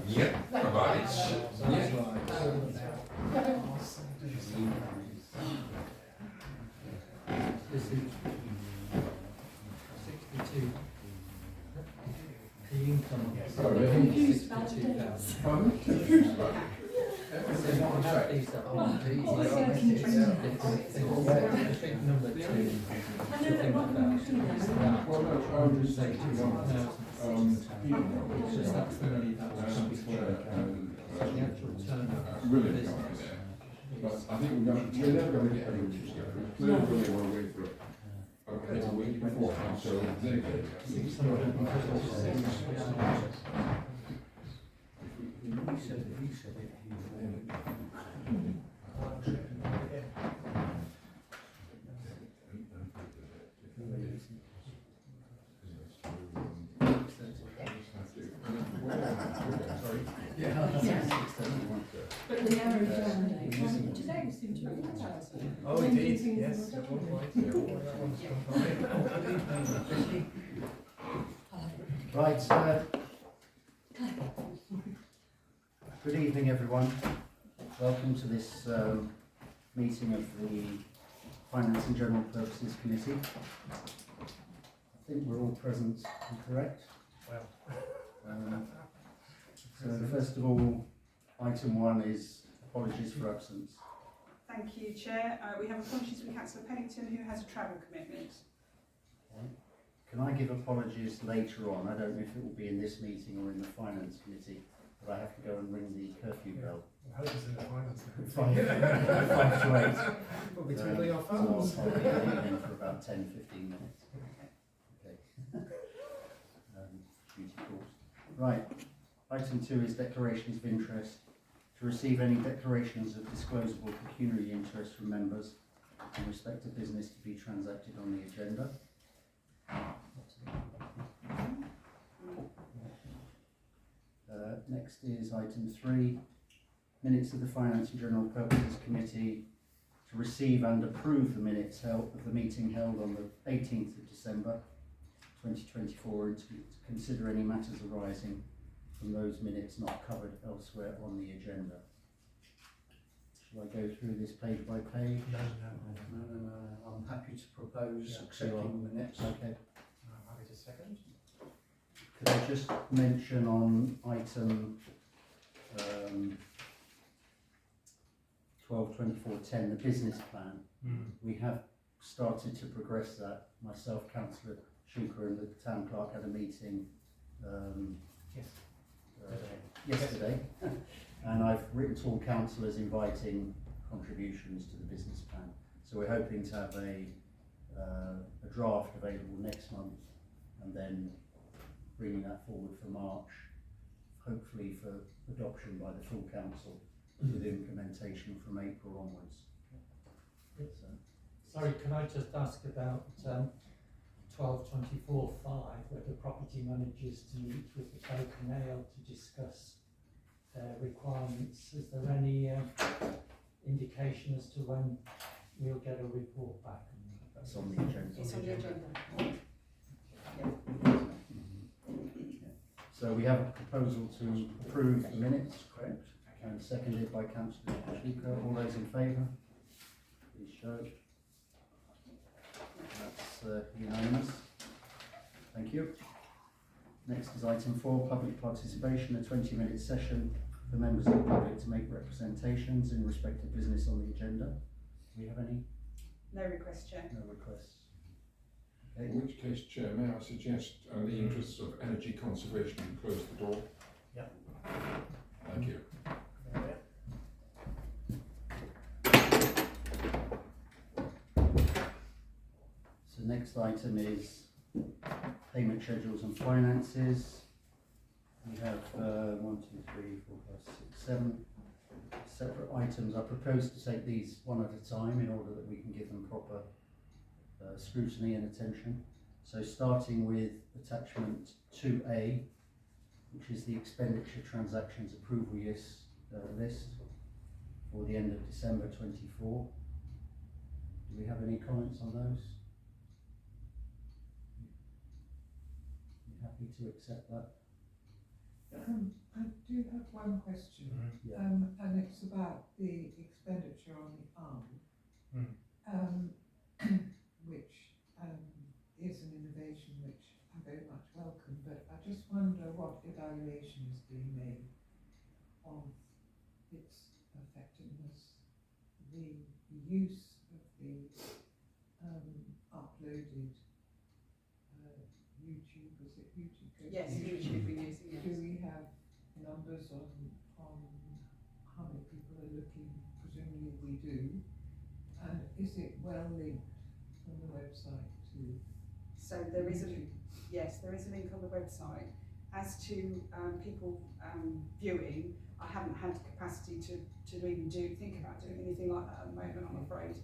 Yeah, right. Yeah. This is 62. The income is 62,000. So you can have these up in big number two to think about say 2,000. Because that's the money that will come before the actual turnover of the business. But I think we're never going to get any interest rate. Clearly, we're going to wait for a week before, so they get 646. But the average today seemed to be 1,000. Oh, indeed, yes. Right, good evening everyone. Welcome to this meeting of the Finance and General Purposes Committee. I think we're all present and correct. So first of all, item 1 is apologies for absence. Thank you, Chair. We have apologies from Councillor Pennington, who has a travel commitment. Okay. Can I give apologies later on? I don't know if it will be in this meeting or in the Finance Committee, but I have to go and ring the curfew bell. I hope it's in the finance. 5 to 8. We'll be twiddling our So thumbs. I'll be leaving for about 10-15 minutes. Okay. Duty calls. Right. Item 2 is declarations of interest. To receive any declarations of disclosable pecuniary interest from members in respect of business to be transacted on the agenda. Next is item 3, minutes of the Finance and General Purposes Committee, to receive and approve the minutes of the meeting held on the 18th of December 2024 and to consider any matters arising from those minutes not covered elsewhere on the agenda. Shall I go through this page by page? No. I'm happy to propose accepting the minutes. Okay. Happy to second. Could I just mention on item 12/24/10, the business plan? We have started to progress that. Myself, Councillor Schuker and the Town Clerk had a meeting yesterday and I've written to all councillors inviting contributions to the business plan. So we're hoping to have a draft available next month and then bringing that forward for March, hopefully for adoption by the full council with implementation from April onwards. Sorry, can I just ask about 12/24/5, where the property managers to meet with the Folk and Ale to discuss their requirements? Is there any indication as to when we'll get a report back? That's on the agenda. It's on the agenda. So we have a proposal to approve the minutes, correct? And seconded by Councillor Schuker. All those in favour? Please show. That's unanimous. Thank you. Next is item 4, public participation, a 20-minute session for members of the public to make representations in respect of business on the agenda. Do we have any? No request, Chair. No requests. In which case, Chair, may I suggest, in the interests of energy conservation, you close the door? Yeah. Thank you. So next item is payment schedules and finances. We have 1, 2, 3, 4, 5, 6, 7 separate items. I propose to take these one at a time in order that we can give them proper scrutiny and attention. So starting with attachment 2A, which is the expenditure transactions approval list for the end of December 24. Do we have any comments on those? to accept that. I do have one question, Yeah. and it's about the expenditure on the arm, which is an innovation which I very much welcome, but I just wonder what evaluation is being made of its effectiveness, the use of the uploaded YouTube, is it YouTube? Yes, YouTube we're using, yes. Do we have numbers on how many people are looking? Presumably we do. And is it well linked on the website to So there is a, YouTube? yes, there is a link on the website. As to people viewing, I haven't had the capacity to even think about doing anything like that at the moment, I'm afraid.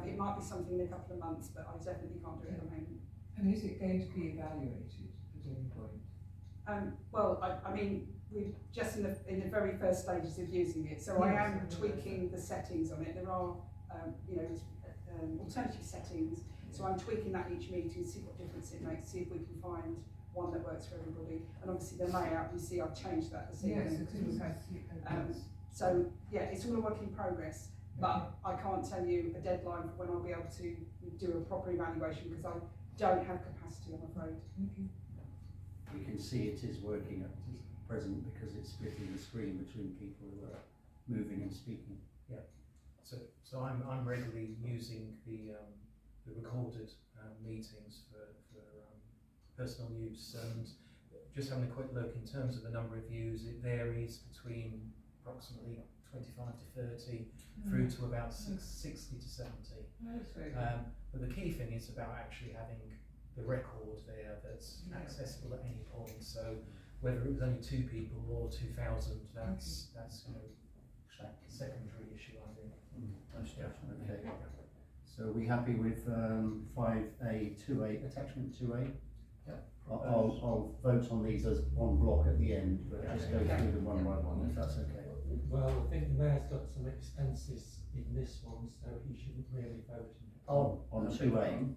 It might be something in a couple of months, but I definitely can't do it at the moment. And is it going to be evaluated at any point? Well, I mean, we're just in the very first stages of using it, so I am tweaking the settings on it. There are, alternative settings, so I'm tweaking that each meeting, see what difference it makes, see if we can find one that works for everybody. And obviously the layout, you see I've changed that this evening. So yeah, it's all a work in progress, but I can't tell you a deadline for when I'll be able to do a proper evaluation because I don't have capacity, I'm afraid. You can see it is working at present because it's splitting the screen between people who are moving and speaking. So I'm regularly using the recorded meetings for personal use, and just having a quick look in terms of the number of views, it varies between approximately 25 to 30 through to about 60 to 70. That's very good. But the key thing is about actually having the record there that's accessible at any point. So whether it was only 2 people or 2,000, that's a secondary issue, I think. Okay. So are we happy with 5A, 2A, attachment 2A? Yeah. I'll vote on these as one block at the end, but just go through them one by one, if that's okay. Well, I think the mayor's got some expenses in this one, so he shouldn't really vote On 2A?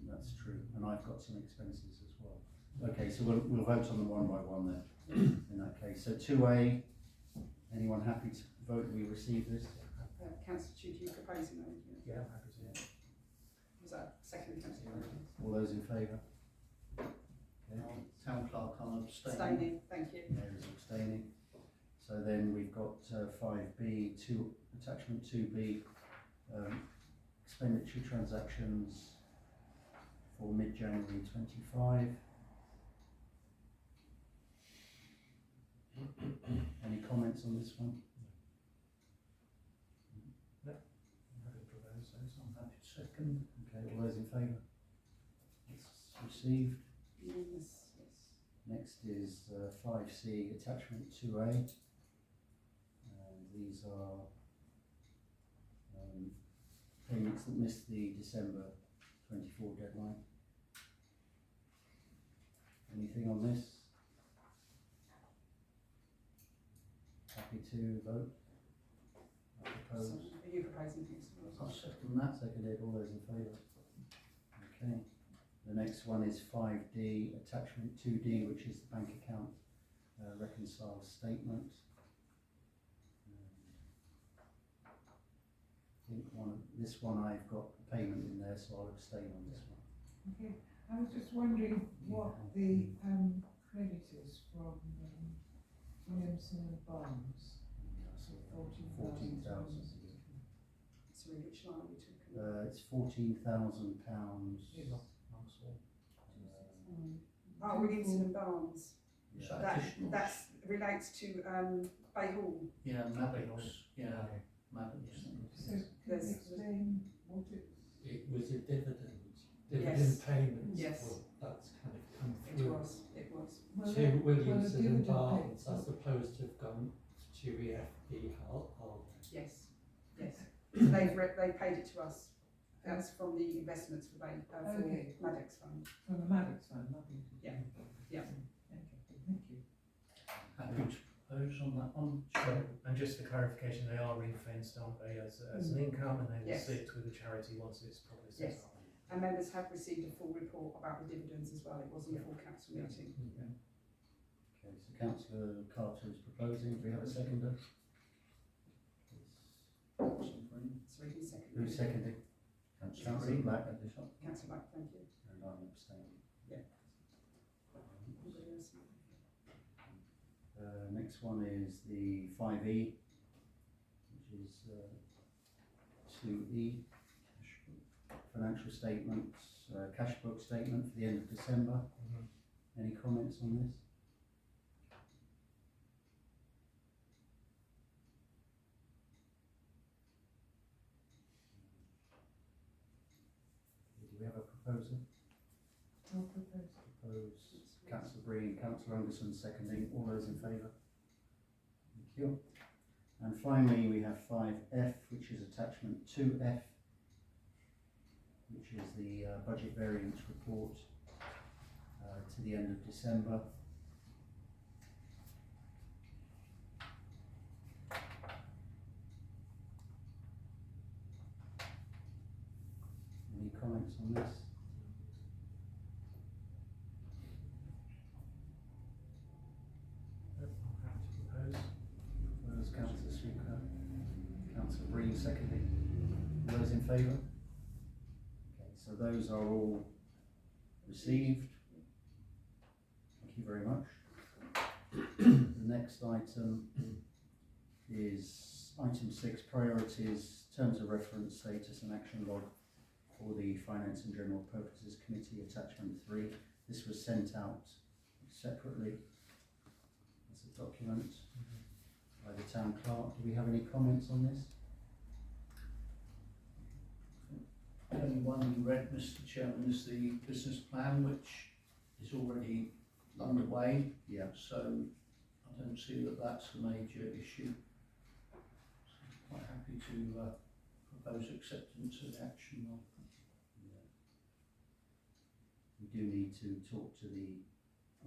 That's true, and I've got some expenses as well. Okay, so we'll vote on them one by one then, in that case. So 2A, anyone happy to vote we receive this? Councillor Tudor, you proposing that? Yeah, I'm happy to. Was that second, Councillor? All those in favour? Okay. Town clerk, I'm abstaining. Abstaining, thank you. Mayor is abstaining. So then we've got 5B, attachment 2B, expenditure transactions for mid-January 25. Any comments on this one? I'm happy to propose those. I'm happy to second. Okay, all those in favour? It's received. Yes. Next is 5C, attachment 2A. And these are payments that missed the December 24 deadline. Anything on this? Happy to vote? I propose. So, are you proposing things? I'll second that. Seconded, all those in favour? Okay. The next one is 5D, attachment 2D, which is the bank account reconciled statement. I think this one I've got a payment in there, so I'll abstain on this one. Okay, I was just wondering what the credit is from Williamson and Barnes. So 14,000. 14,000. Sorry, which line are we talking? It's £14,000. Oh, Williamson and Barnes. Is Yeah. that additional? That relates to Bay Hall. Yeah, Maddox. Yeah, Maddox. So can you explain what it? It was a dividend Yes. payment. Yes. Well, that's kind of come It through was. Well, to Williamson and dividend Barnes pay- as opposed to have gone to EFB Hull. Yes. They paid it to us. That's from the investments for Okay. Maddox Fund. From the Maddox Fund, nothing to do. Yeah. Yeah. Okay, thank you. Happy to propose on that one. And just for clarification, they are ring fenced, aren't they, as an income, and they will Yes. sit with the charity once it's properly set Yes. up. And members have received a full report about the dividends as well. It wasn't a full council meeting. Okay, so councillor Carter is proposing, do we have a seconder? Councillor Green. Sorry, who's second? Who's seconding? Councillor Green. Black at the top. Councillor Black, thank you. And I'm abstaining. Yeah. Anybody else? Next one is the 5E, which is 2E, financial statements, cash book statement for the end of December. Any comments on this? Do we have a proposal? I'll propose. Proposed, councillor Breen, councillor Anderson seconding, all those in favour? Thank you. And finally we have 5F, which is attachment 2F, which is the budget variance report to the end of December. Any comments on this? Propose councillor Snooker, councillor Breen seconding. All those in favour? Okay, so those are all received. Thank you very much. The next item is item 6, priorities, terms of reference, status and action log for the Finance and General Purposes Committee, attachment 3. This was sent out separately as a document by the town clerk. Do we have any comments on this? The only one you read, Mr. Chairman, is the business plan, which is already underway. Yeah. So I don't see that that's a major issue. So I'm quite happy to propose acceptance of the action log. We do need to talk to the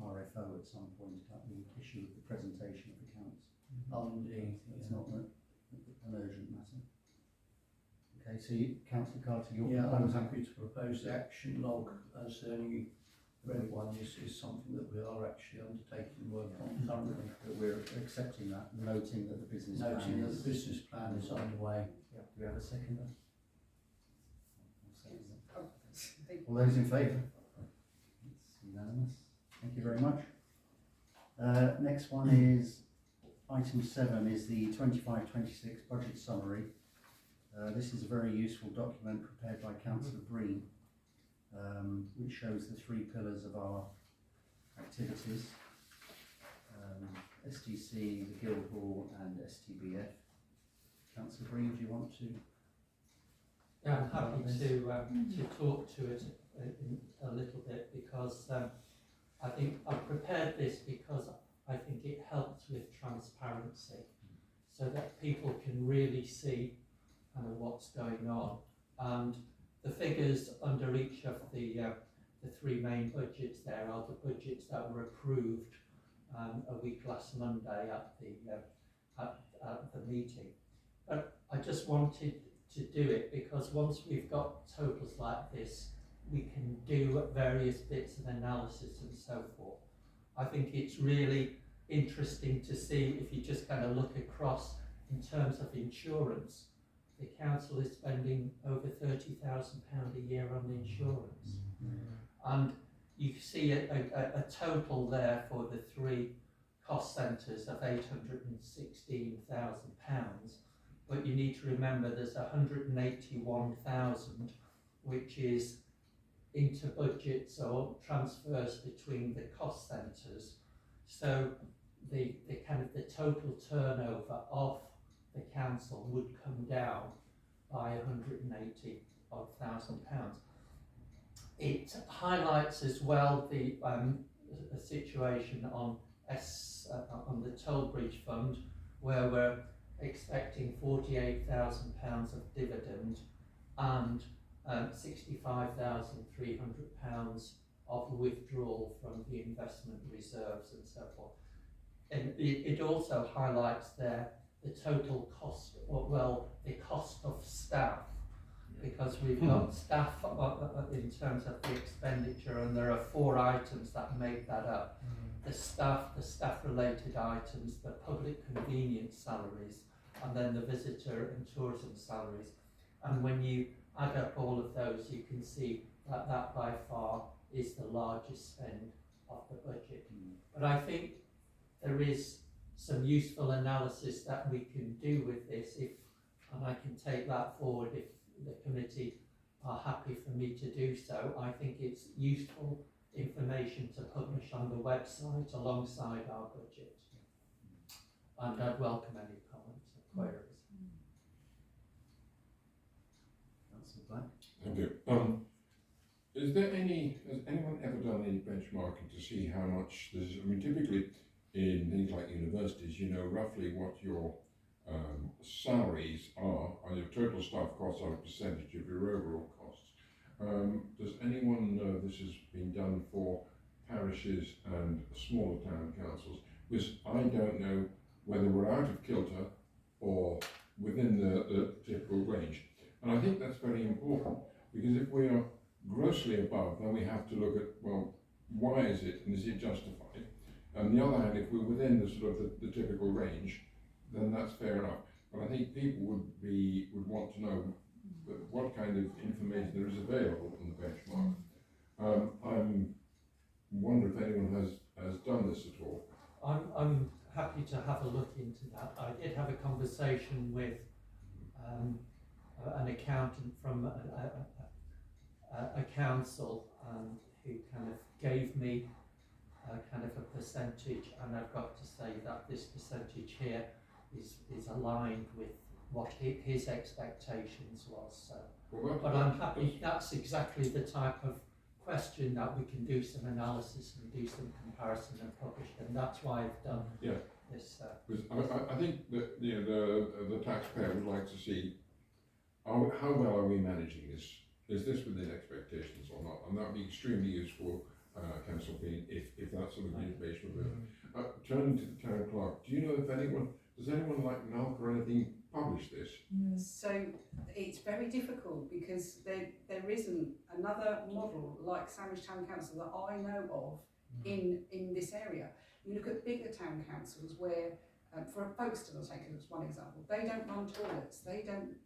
RFO at some point about the issue of the presentation of accounts. Oh, indeed. It's not an urgent matter. Okay, so you, Councillor Carter, you're Yeah, I'm proposing. happy to propose the action log as the only red one is something that we are actually undertaking work on currently. That we're accepting that, noting that the business plan Noting that is. the business plan is underway. Yeah. Do we have a seconder? I'll second it. Oh, All those in favour? It's unanimous. Thank you very much. Next one is item 7 is the 25-26 budget summary. This is a very useful document prepared by Councillor Breen, which shows the 3 pillars of our activities, STC, the Guildhall and STBF. Councillor Breen, do you want to? Yeah, I'm happy to talk to it a little bit because I think I've prepared this because I think it helps with transparency so that people can really see kind of what's going on. And the figures under each of the 3 main budgets there are the budgets that were approved a week last Monday at the meeting. But I just wanted to do it because once we've got totals like this, we can do various bits of analysis and so forth. I think it's really interesting to see if you just kind of look across in terms of insurance. The council is spending over £30,000 a year on insurance. And you see a total there for the 3 cost centres of £816,000. But you need to remember there's 181,000 which is into budgets or transfers between the cost centres. So the kind of the total turnover of the council would come down by £180,000. It highlights as well the situation on the toll bridge fund, where we're expecting £48,000 of dividend and £65,300 of withdrawal from the investment reserves and so forth. And it also highlights there the total cost, the cost of staff because we've got staff in terms of the expenditure, and there are 4 items that make that up. The staff related items, the public convenience salaries, and then the visitor and tourism salaries. And when you add up all of those, you can see that that by far is the largest spend of the budget. But I think there is some useful analysis that we can do with this, and I can take that forward if the committee are happy for me to do so. I think it's useful information to publish on the website alongside our budget. And I'd welcome any comments or queries. Councillor Black? Thank you. Has anyone ever done any benchmarking to see how much this is? I mean, typically in things like universities, you know roughly what your salaries are, and your total staff costs are a percentage of your overall costs. Does anyone know this has been done for parishes and smaller town councils? Because I don't know whether we're out of kilter or within the typical range. And I think that's very important, because if we are grossly above, then we have to look at, well, why is it, and is it justified? On the other hand, if we're within the sort of the typical range, then that's fair enough. But I think people would want to know what kind of information there is available on the benchmark. I'm wondering if anyone has done this at all. I'm happy to have a look into that. I did have a conversation with an accountant from a council, who kind of gave me kind of a percentage, and I've got to say that this percentage here is aligned with what his expectations was. So, but I'm happy. That's exactly the type of question that we can do some analysis and do some comparison and publish, and that's why I've done this. Because I think that the taxpayer would like to see how well are we managing this? Is this within expectations or not? And that would be extremely useful, Councillor Bean, if that sort of information were there. Turning to the town clerk, do you know if does anyone like NALC or anything publish this? So it's very difficult, because there isn't another model like Sandwich Town Council that I know of in this area. You look at bigger town councils where, for Folkestone, I'll take it as one example, they don't run toilets, they don't,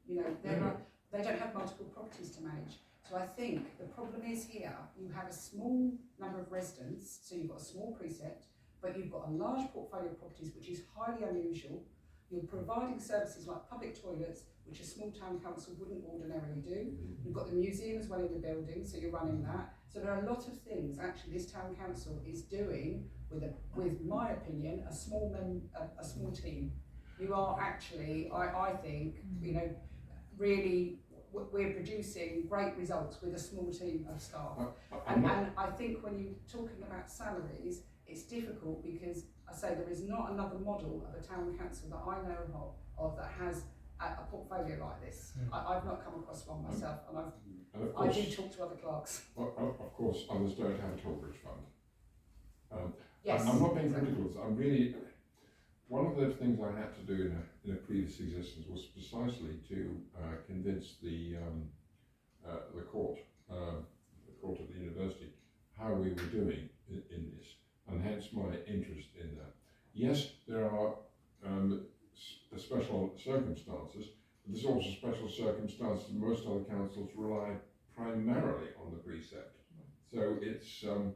they don't have multiple properties to manage. So I think the problem is here, you have a small number of residents, so you've got a small precept, but you've got a large portfolio of properties, which is highly unusual. You're providing services like public toilets, which a small town council wouldn't ordinarily do. You've got the museum as well in the building, so you're running that. So there are a lot of things actually this town council is doing with my opinion, a small team. You are actually, I think, really, we're producing great results with a small team of staff. And I think when you're talking about salaries, it's difficult, because I say there is not another model of a town council that I know of that has a portfolio like this. I've not come across one myself, and I do talk to other clerks. Of course, others don't have a Tollbridge fund. Yes. I'm not being critical. I'm really, one of the things I had to do in a previous existence was precisely to convince the court at the university how we were doing in this, and hence my interest in that. Yes, there are special circumstances, but there's also special circumstances. Most other councils rely primarily on the precept, so it's a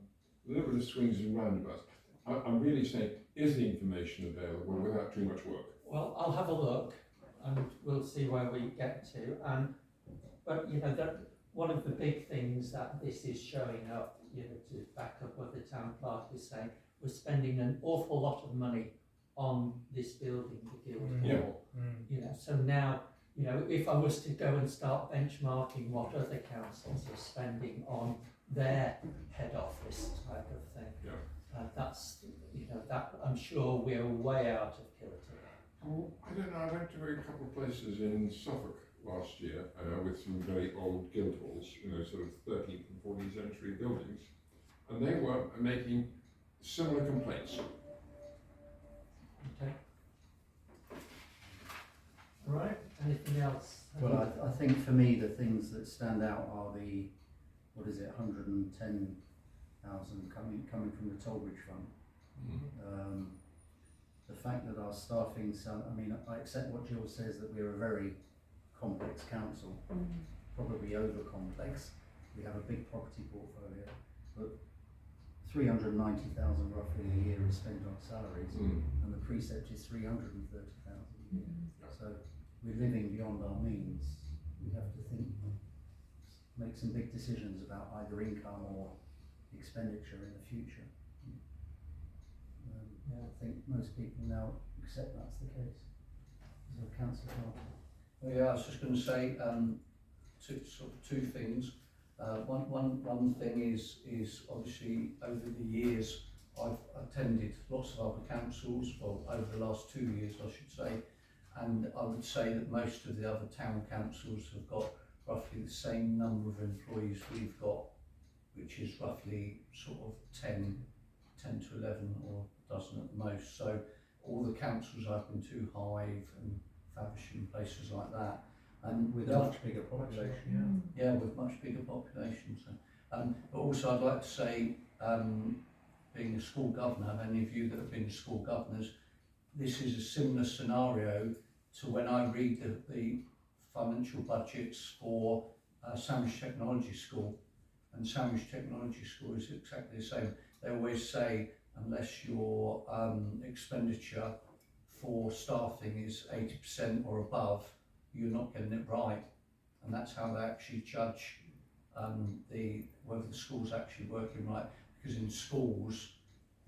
little bit of swings and roundabouts. I'm really saying, is the information available without too much work? Well, I'll have a look, and we'll see where we get to. But one of the big things that this is showing up, to back up what the town clerk is saying, we're spending an awful lot of money on this building, the Guildhall. So now, if I was to go and start benchmarking what other councils are spending on their head office type of thing, that's, that I'm sure we're way out of kilter. Oh, I don't know, I went to a couple of places in Suffolk last year with some very old Guildhalls, sort of 13th and 14th century buildings, and they were making similar complaints. Okay. All right, anything else? Well, I think for me, the things that stand out are the, what is it, 110,000 coming from the Tollbridge Fund. The fact that our staffing, I mean, I accept what Jill says, that we're a very complex council, probably over complex. We have a big property portfolio, but 390,000 roughly a year is spent on salaries, and the precept is 330,000 a year. So we're living beyond our means. We have to make some big decisions about either income or expenditure in the future. I think most people now accept that's the case. So, Councillor Carter. Well, yeah, I was just going to say two things. One thing is obviously over the years I've attended lots of other councils, well over the last 2 years I should say, and I would say that most of the other town councils have got roughly the same number of employees we've got, which is roughly sort of 10 to 11 or a dozen at the most. So all the councils I've been to, Hive and Faversham, places like that, and with a much bigger population, yeah, with much bigger population. So, but also I'd like to say, being a school governor, many of you that have been school governors, this is a similar scenario to when I read the financial budgets for Sandwich Technology School, and Sandwich Technology School is exactly the same. They always say unless your expenditure for staffing is 80% or above, you're not getting it right, and that's how they actually judge whether the school's actually working right. Because in schools,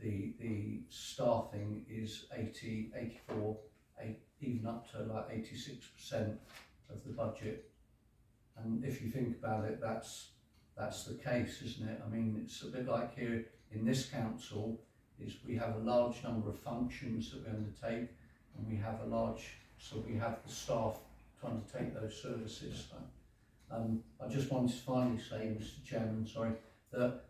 the staffing is 80, 84, even up to like 86% of the budget. And if you think about it, that's the case, isn't it? I mean, it's a bit like here in this council, is we have a large number of functions that we undertake, and we have we have the staff to undertake those services. So, I just wanted to finally say, Mr. Chairman, that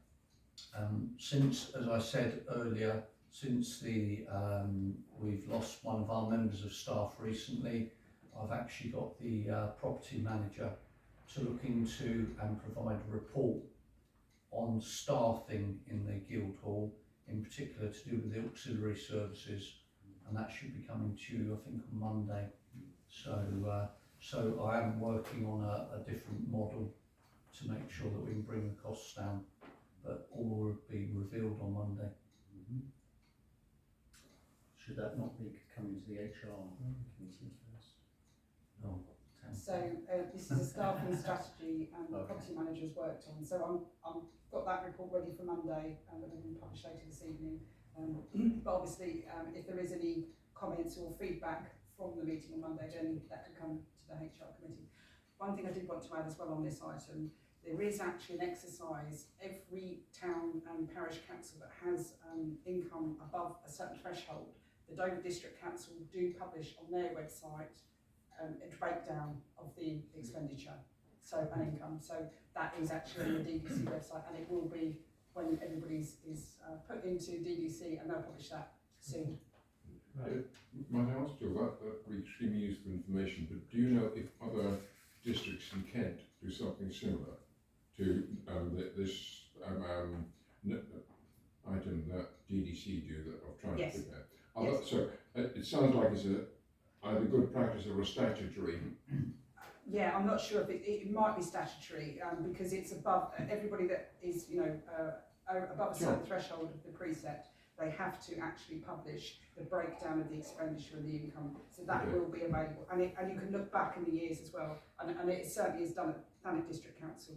since, as I said earlier, since we've lost one of our members of staff recently, I've actually got the property manager to look into and provide a report on staffing in the Guildhall, in particular to do with the auxiliary services, and that should be coming to you, I think, on Monday. So I am working on a different model to make sure that we can bring the costs down, but all will be revealed on Monday. Should that not be coming to the HR committee first? No. So this is a staffing strategy the property manager's worked on. So I'm got that report ready for Monday, and that will be published later this evening. But obviously, if there is any comments or feedback from the meeting on Monday, then that could come to the HR committee. One thing I did want to add as well on this item, there is actually an exercise. Every town and parish council that has income above a certain threshold, the Dover District Council do publish on their website a breakdown of the expenditure, so an income. So that is actually on the DDC website, and it will be when everybody's is put into DDC, and they'll publish that soon. Right. Might I ask you, that would be extremely useful information, but do you know if other districts in Kent do something similar to this item that DDC do that of trying Yes. to prepare? Yes. So it sounds like it's either good practice or a statutory. Yeah, I'm not sure if it might be statutory because it's above everybody that is above a certain threshold of the precept. They have to actually publish the breakdown of the expenditure and the income, so that will be available, and you can look back in the years as well, and it certainly is done at District Council.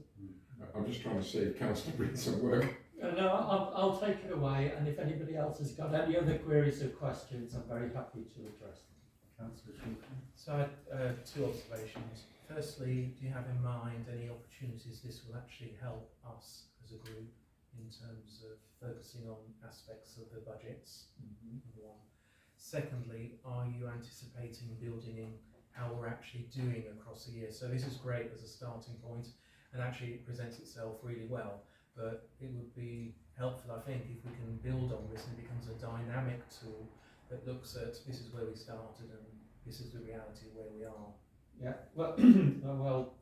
I'm just trying to save Council Breen some work. No, I'll take it away, and if anybody else has got any other queries or questions, I'm very happy to address them. Councillor Shulkin. So I had two observations. Firstly, do you have in mind any opportunities this will actually help us as a group in terms of focusing on aspects of the budgets? Number one. Secondly, are you anticipating building in how we're actually doing across a year? So this is great as a starting point, and actually it presents itself really well, but it would be helpful, I think, if we can build on this and it becomes a dynamic tool that looks at this is where we started and this is the reality of where we are. Yeah, well, well,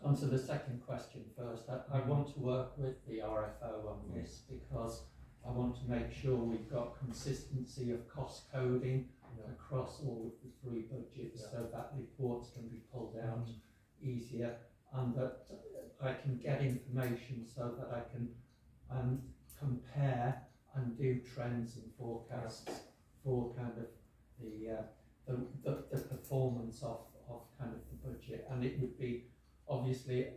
onto the second question first. I want to work with the RFO on this because I want to make sure we've got consistency of cost coding across all of the three budgets so that reports can be pulled out easier and that I can get information so that I can compare and do trends and forecasts for kind of the performance of kind of the budget. And it would be obviously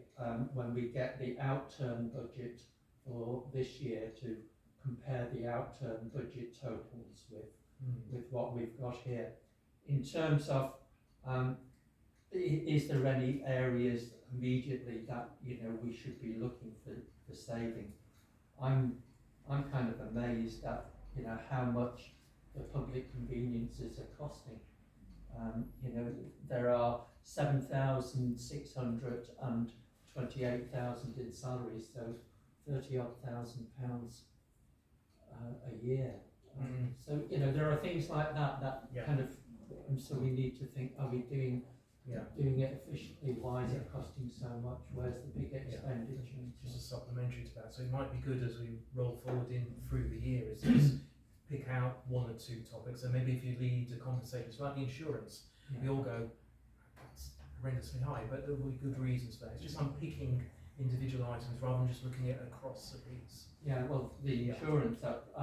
when we get the outturn budget for this year to compare the outturn budget totals with what we've got here. In terms of is there any areas immediately that we should be looking for saving? I'm kind of amazed at how much the public conveniences are costing. There are 7,600 and 28,000 in salaries, so 30-odd thousand pounds a year. So there are things like that kind of, and so we need to think: are we doing it efficiently? Why is it costing so much? Where's the big expenditure? Just a supplementary to that, so it might be good as we roll forward through the year is just pick out one or two topics, and maybe if you lead a conversation, it's like the insurance, we all go, that's horrendously high, but there will be good reasons for that. It's just unpicking individual items rather than just looking at across the piece. Yeah, well, the insurance up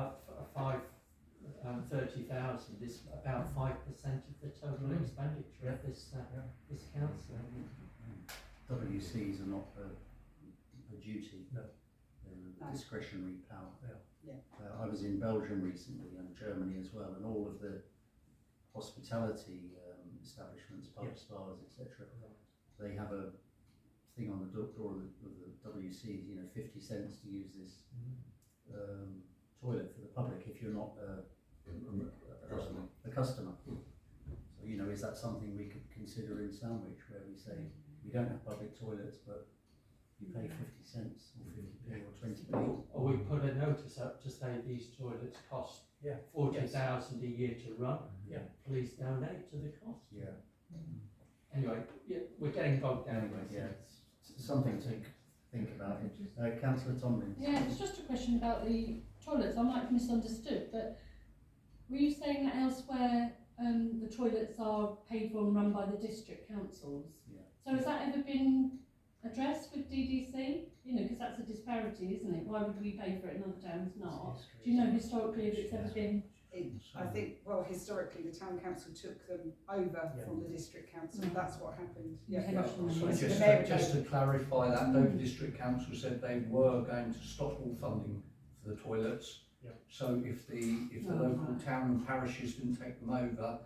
30,000 is about 5% of the total expenditure of this council. WCs are not a duty. No. They're a discretionary power. Yeah. I was in Belgium recently and Germany as well, and all of the hospitality establishments, pubs, spas, etc. They have a thing on the door of the WCs, 50 cents to use this toilet for the public if you're not a customer. So, is that something we could consider in Sandwich, where we say we don't have public toilets, but you pay 50 cents or 50p or 20p? Or we put a notice up to say these toilets cost 40,000 a year to run. Please donate to the cost. Anyway, we're getting bogged down. It's something to think about. Councillor Tomlin. Yeah, it's just a question about the toilets. I might have misunderstood, but were you saying that elsewhere the toilets are paid for and run by the district councils? Yeah. So has that ever been addressed with DDC? Because that's a disparity, isn't it? Why would we pay for it and other towns not? Do you know historically if it's ever been? I think, well, historically the town council took them over from the district council. That's what happened. So just to clarify that, Dover District Council said they were going to stop all funding for the toilets. So if the local town and parishes didn't take them over,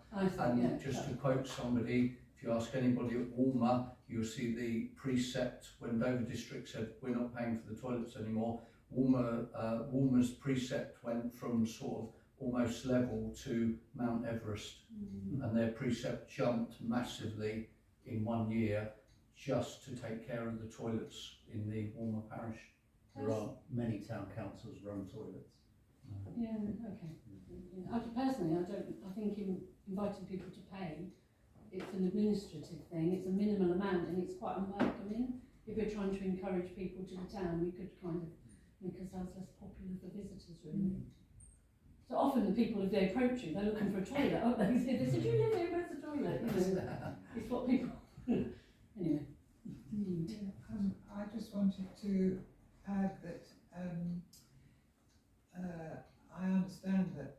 just to quote somebody, if you ask anybody at Walmer, you'll see the precept when Dover District said we're not paying for the toilets anymore. Walmer's precept went from sort of almost level to Mount Everest, and their precept jumped massively in 1 year just to take care of the toilets in the Walmer parish. There are many town councils run toilets. Yeah, okay. Personally, I think inviting people to pay, it's an administrative thing, it's a minimal amount and it's quite unwelcoming. If we're trying to encourage people to the town, we could kind of make ourselves less popular for visitors, really. So often the people, if they approach you, they're looking for a toilet, aren't they? They say, "Do you live here? Where's the toilet?" It's what people... Anyway. I just wanted to add that I understand that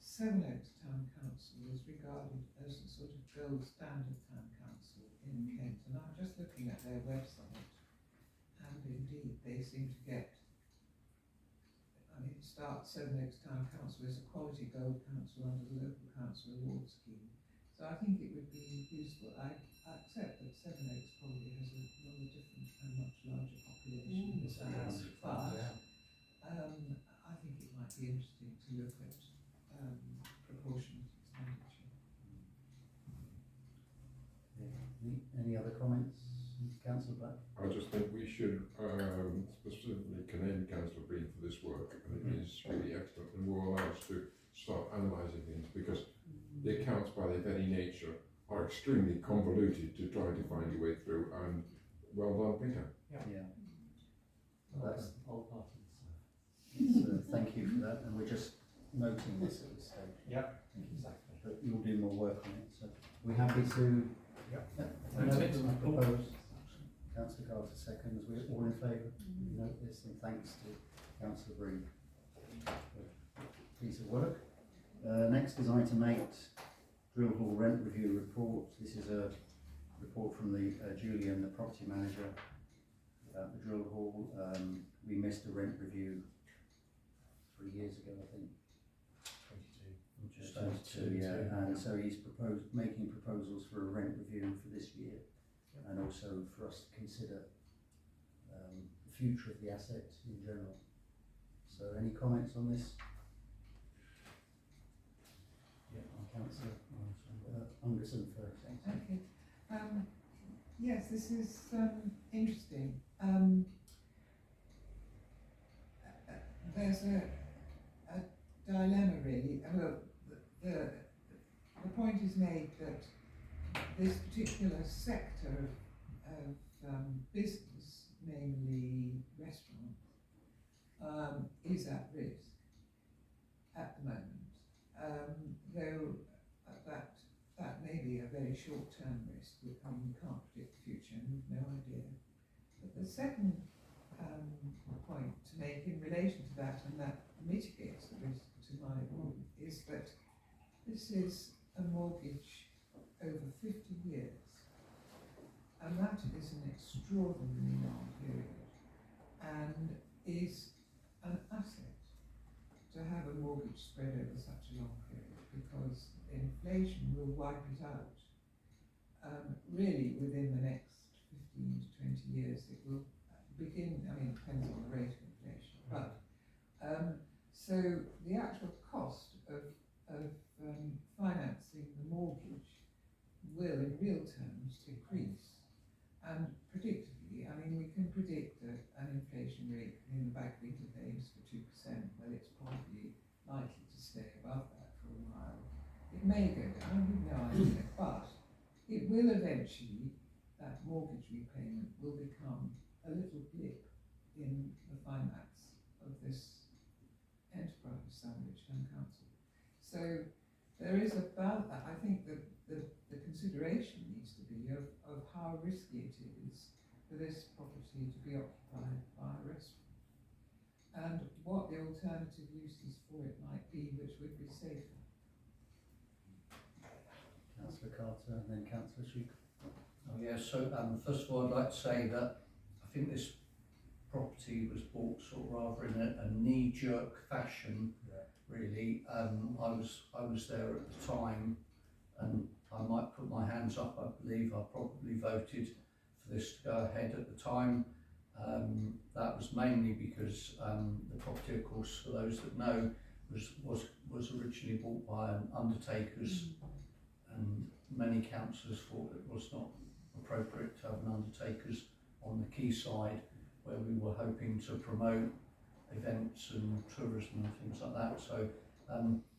Sevenoaks Town Council is regarded as a sort of gold standard town council in Kent, and I'm just looking at their website, and indeed they seem to get, Sevenoaks Town Council is a quality gold council under the local council award scheme. So I think it would be useful. I accept that Sevenoaks probably has a rather different and much larger population than ours, but I think it might be interesting to look at proportionate expenditure. Any other comments, Councillor Black? I just think we should specifically commend Councillor Breen for this work, and it is really excellent, and will allow us to start analysing things, because the accounts by their very nature are extremely convoluted to try to find your way through, and well done, Peter. Yeah. Well, That's, all part of the stuff. thank you for that, and we're just noting this at this stage. Yep, exactly. But you'll do more work on it, so we're happy to. Yep. Yeah. Propose. Councillor Carter seconds, we're all in favour? Note this, and thanks to Councillor Breen for the piece of work. Next is item 8, drill hall rent review report. This is a report from the Julian, the property manager, about the drill hall. We missed a rent review 3 years ago, I think. 22. Just over 2, yeah. And so he's making proposals for a rent review for this year, and also for us to consider the future of the asset in general. So, any comments on this? Yeah, Councillor Anderson first. Okay. Yes, this is interesting. There's a dilemma really. Well, the point is made that this particular sector of business, namely restaurants, is at risk at the moment. Though that may be a very short-term risk. I mean, we can't predict the future and we've no idea. But the second point to make in relation to that, and that mitigates the risk to my view, is that this is a mortgage over 50 years, and that is an extraordinarily long period, and is an asset to have a mortgage spread over such a long period, because inflation will wipe it out. Really, within the next 15 to 20 years, it will begin. I mean, it depends on the rate of inflation, but so the actual cost of financing the mortgage will, in real terms, decrease. And predictably, I mean, we can predict an inflation rate in the Bank of England aims for 2%. Well, it's probably likely to stay above that for a while. It may go down, we've no idea, but it will eventually, that mortgage repayment will become a little blip in the finance of this enterprise, Sandwich Town Council. So there is I think that the consideration needs to be of how risky it is for this property to be occupied by a restaurant, and what the alternative uses for it might be, which would be safer. Councillor Carter and then Councillor Sheik. Oh, yeah, so first of all, I'd like to say that I think this property was bought sort of rather in a knee-jerk fashion. Really, I was there at the time, and I might put my hands up. I believe I probably voted for this to go ahead at the time. That was mainly because the property, of course, for those that know, was originally bought by an undertaker's, and many councillors thought it was not appropriate to have an undertaker's on the quayside, where we were hoping to promote events and tourism and things like that. So,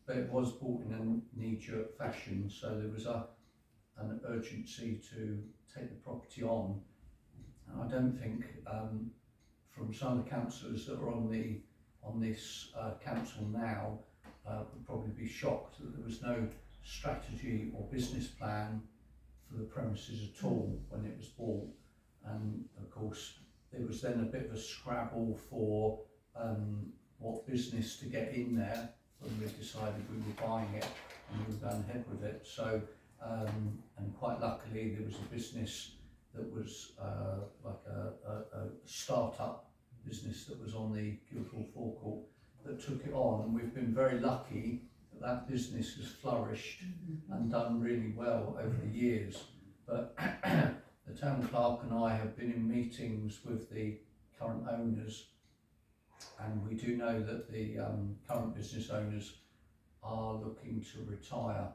but it was bought in a knee-jerk fashion, so there was an urgency to take the property on. And I don't think from some of the councillors that are on this council now would probably be shocked that there was no strategy or business plan for the premises at all when it was bought. And of course there was then a bit of a scrabble for what business to get in there when we decided we were buying it and we were going ahead with it. So and quite luckily there was a business that was like a start-up business that was on the Guildhall forecourt that took it on, and we've been very lucky that that business has flourished and done really well over the years. But the town clerk and I have been in meetings with the current owners, and we do know that the current business owners are looking to retire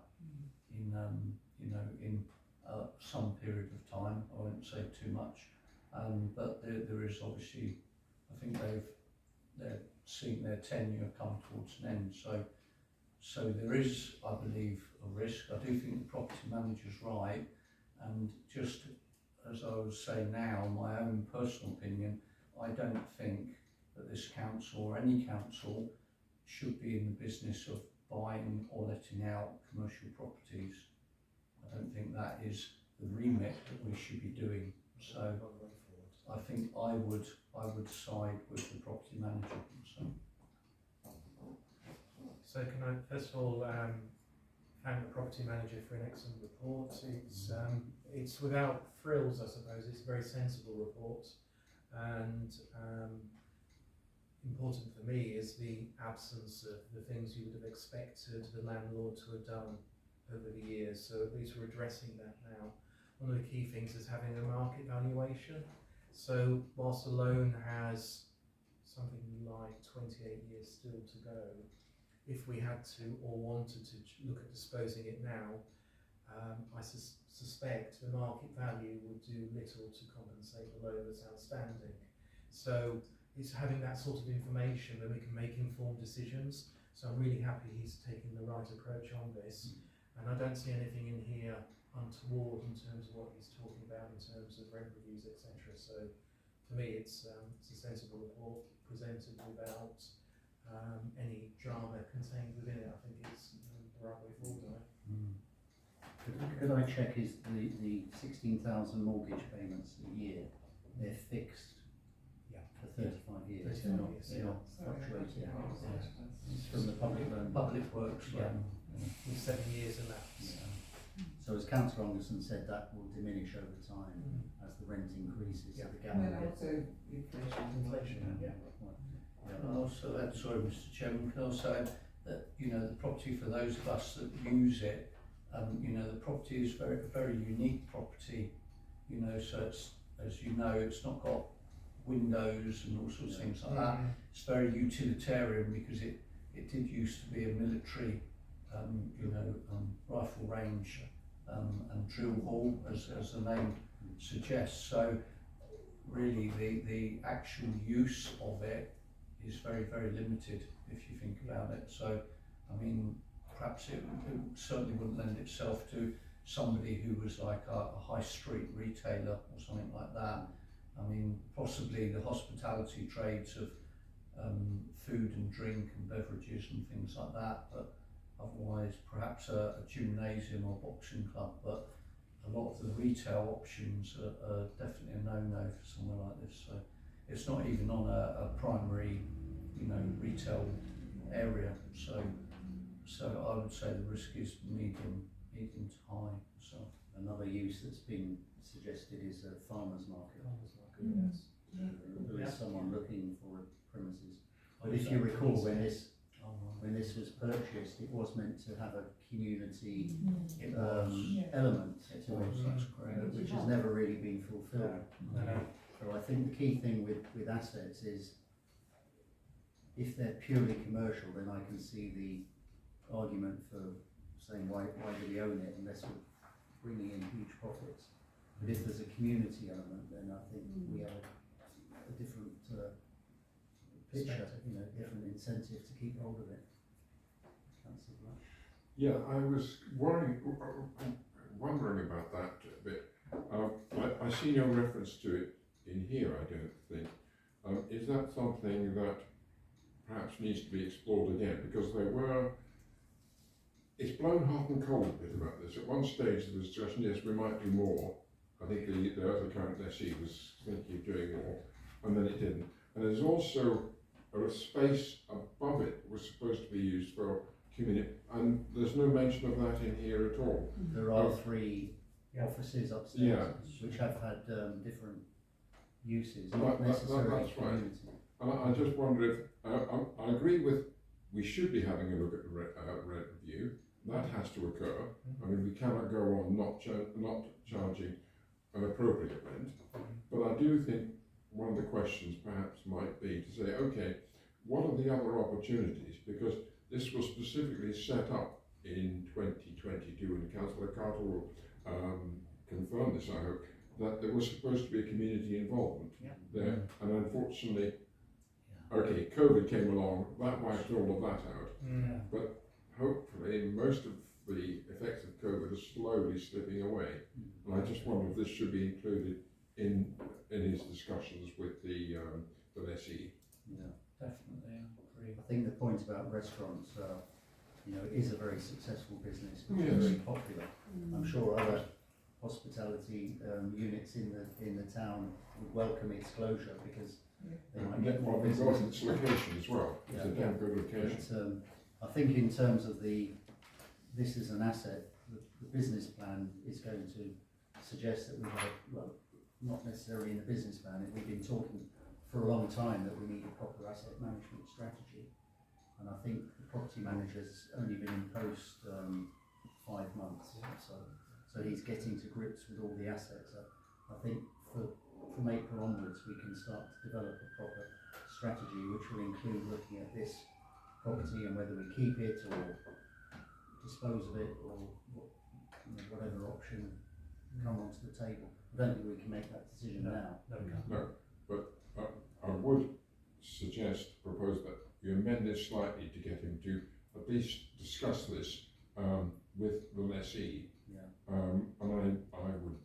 in some period of time. I won't say too much, but there is obviously, I think they're seeing their tenure come towards an end. So So there is, I believe, a risk. I do think the property manager's right, and just as I was saying now, my own personal opinion, I don't think that this council or any council should be in the business of buying or letting out commercial properties. I don't think that is the remit that we should be doing. So I think I would side with the property manager. So can I first of all thank the property manager for an excellent report. It's without frills, I suppose. It's a very sensible report, and important for me is the absence of the things you would have expected the landlord to have done over the years. So at least we're addressing that now. One of the key things is having a market valuation. So whilst a loan has something like 28 years still to go, if we had to or wanted to look at disposing it now, I suspect the market value would do little to compensate the loan that's outstanding. So it's having that sort of information that we can make informed decisions. So I'm really happy he's taking the right approach on this. And I don't see anything in here untoward in terms of what he's talking about in terms of rent reviews, etc. So for me, it's a sensible report presented without any drama contained within it. I think it's the right way forward. Could I check, is the 16,000 mortgage payments a year, they're fixed for 35 years? They're not fluctuating. It's from the public works loan. With 7 years and that. So as Councillor Anderson said, that will diminish over time as the rent increases. So the gap And will get- also inflation. And also add, sorry Mr Chairman, can I also add that, you know, the property, for those of us that use it, you know, the property is very, very unique property, you know, so it's, as you know, it's not got windows and all sorts of things like that. It's very utilitarian because it did used to be a military, you know, rifle range and drill hall, as the name suggests. So really the actual use of it is very, very limited if you think about it. So, I mean, perhaps it certainly wouldn't lend itself to somebody who was like a high street retailer or something like that. I mean, possibly the hospitality trades of food and drink and beverages and things like that, but otherwise perhaps a gymnasium or boxing club. But a lot of the retail options are definitely a no-no for somewhere like this. So it's not even on a primary, you know, retail area. So I would say the risk is medium to high. So another use that's been suggested is a farmer's market. Yes. There is someone looking for premises. But if you recall, when this was purchased, it was meant to have a community element to it, which has never really been fulfilled. So I think the key thing with assets is, if they're purely commercial, then I can see the argument for saying why do we own it unless we're bringing in huge profits. But if there's a community element, then I think we have a different picture, you know, different incentive to keep hold of it. Councillor Black. Yeah, I was wondering about that a bit. I see no reference to it in here, I don't think. Is that something that perhaps needs to be explored again? Because it's blown hot and cold a bit about this. At one stage there was discussion, yes, we might do more. I think the other current lessee was thinking of doing more, and then it didn't. And there's also a space above it was supposed to be used for community, and there's no mention of that in here at all. There are 3 offices upstairs which have had different uses, not necessarily that's community. Right. And I just wonder if, I agree with, we should be having a look at the rent review. That has to occur. I mean, we cannot go on not charging an appropriate rent. But I do think one of the questions perhaps might be to say, okay, what are the other opportunities? Because this was specifically set up in 2022, and Councillor Carter will confirm this, I hope, that there was supposed to be a community involvement there. And unfortunately, okay, COVID came along, that wiped all of that out. But hopefully most of the effects of COVID are slowly slipping away. And I just wonder if this should be included in his discussions with the lessee. Yeah. Definitely, I agree. I think the point about restaurants, is a very successful business, which Yes. is very popular. I'm sure other hospitality units in the town would welcome its closure because they might get more We've got business. its location as well. It's a Yeah. damn good location. But I think in terms of this is an asset, the business plan is going to suggest that we have, well, not necessarily in the business plan, we've been talking for a long time that we need a proper asset management strategy. And I think the property manager's only been in post 5 months, so he's getting to grips with all the assets. I think from April onwards we can start to develop a proper strategy which will include looking at this property and whether we keep it or dispose of it or whatever option come onto the table. I don't think we can make that decision now. No, we can't. No, but I would propose that you amend this slightly to get him to at least discuss this with the lessee. Yeah. And I would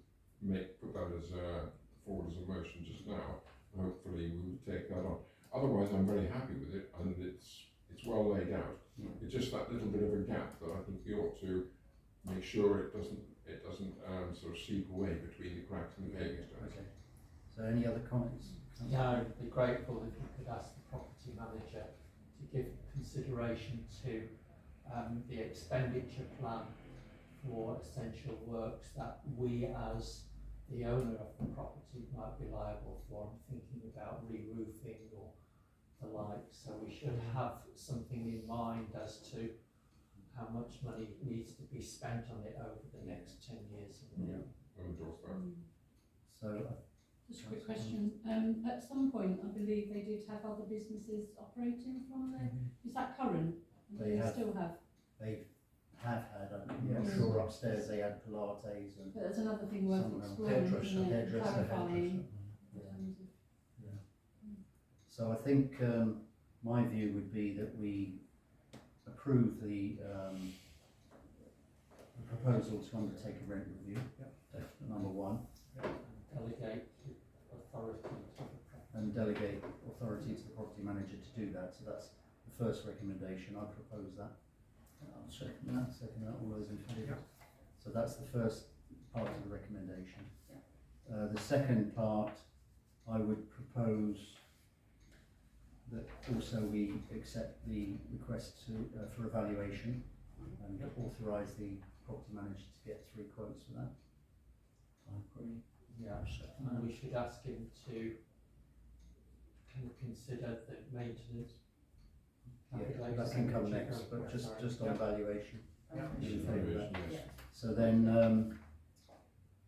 put that forward as a motion just now. Hopefully we will take that on. Otherwise, I'm very happy with it, and it's well laid out. Yeah. It's just that little bit of a gap that I think we ought to make sure it doesn't sort of seep away between the cracks in the paving stones. Okay. So any other comments? Yeah, I'd be grateful if you could ask the property manager to give consideration to the expenditure plan for essential works that we as the owner of the property might be liable for. I'm thinking about re-roofing or the like, so we should have something in mind as to how much money needs to be spent on it over the next 10 years. Yeah. I'll endorse that. So Just a quick question. At some point, I believe they did have other businesses operating from there. Is that current? They have. Still have. they have had, I'm Yeah. sure upstairs they had Pilates and But there's another thing worth Someone else. exploring, isn't it? hairdresser. Clarifying. Yeah. in terms of- So I think my view would be that we approve the proposal to undertake a rent review. Number one, Delegate authority to the property. and delegate authority to the property manager to do that. So that's the first recommendation. I propose that. I'll second that. Second that. All those in favour? So that's the first part of the recommendation. The second part, I would propose that also we accept the request for evaluation and authorise the property manager to get 3 quotes for that. I agree. Yeah, and we should ask him to consider the maintenance. Yeah, that can come next, but just on valuation. Yeah. In favour of that. Yes. So then,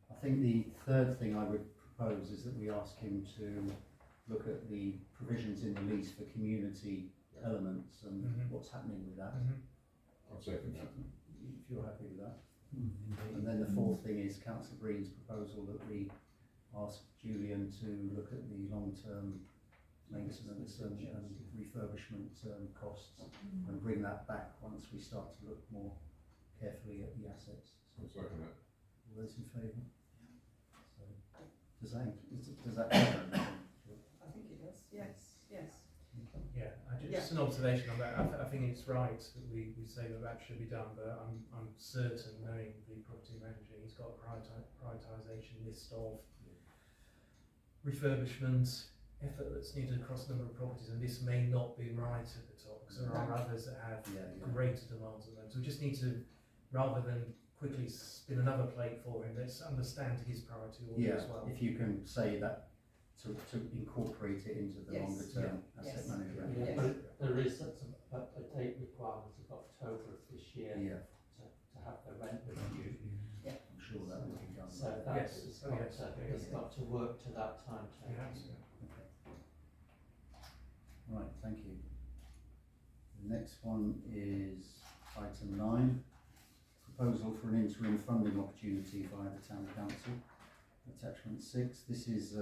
I think the third thing I would propose is that we ask him to look at the provisions in the lease for community elements and what's happening with that. I'll second that. If you're happy with that. And then the fourth thing is Councillor Breen's proposal that we ask Julian to look at the long-term maintenance and refurbishment costs and bring that back once we start to look more carefully at the assets. I'll second that. All those in favour? So, does that cover everything? I think it does, yes, yes. Yeah, just an observation on that. I think it's right that we say that should be done, but I'm certain, knowing the property manager, he's got a prioritisation list of refurbishment, effort that's needed across a number of properties, and this may not be right at the top because there are others that have greater demands on them. So we just need to, rather than quickly spin another plate for him, let's understand his priority order as well. If you can say that to incorporate it into the Yes. longer term asset Yes. management. Yeah, Yes. but there is a date requirement of October of this year Yeah, to have the rent review. I'm sure that will be done. So that's, Yes. it's got to work to that timetable. We have to. Okay. Right, thank you. The next one is item 9, proposal for an interim funding opportunity via the Town Council. Attachment 6, this is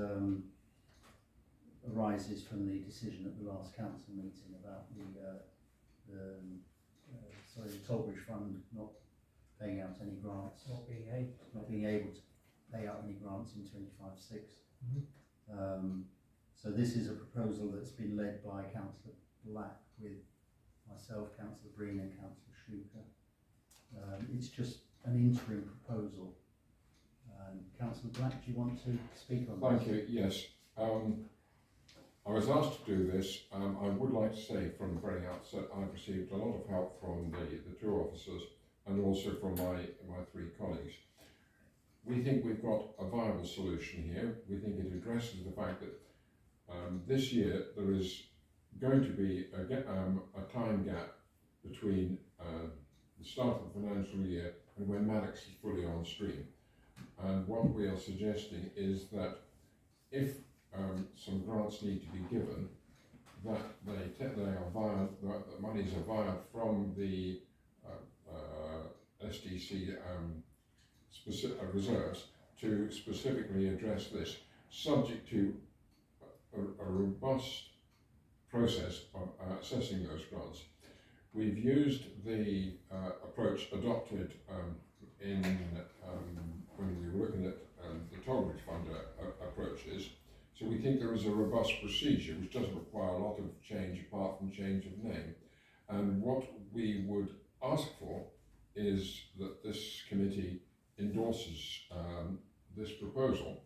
arises from the decision at the last council meeting about the sorry, the Tollbridge Fund not paying out any grants, Not being able. not being able to pay out any grants in 25/6. So this is a proposal that's been led by Councillor Black with myself, Councillor Breen and Councillor Schuker. It's just an interim proposal. Councillor Black, do you want to speak on Thank this? you, yes. I was asked to do this. I would like to say from the very outset I've received a lot of help from the two officers and also from my three colleagues. We think we've got a viable solution here. We think it addresses the fact that this year there is going to be a time gap between the start of the financial year and when Maddox is fully on stream. And what we are suggesting is that if some grants need to be given, that they are via, the monies are via from the STC reserves to specifically address this, subject to a robust process of assessing those grants. We've used the approach adopted when we were looking at the Tollbridge Fund approaches. So we think there is a robust procedure which doesn't require a lot of change apart from change of name. And what we would ask for is that this committee endorses this proposal.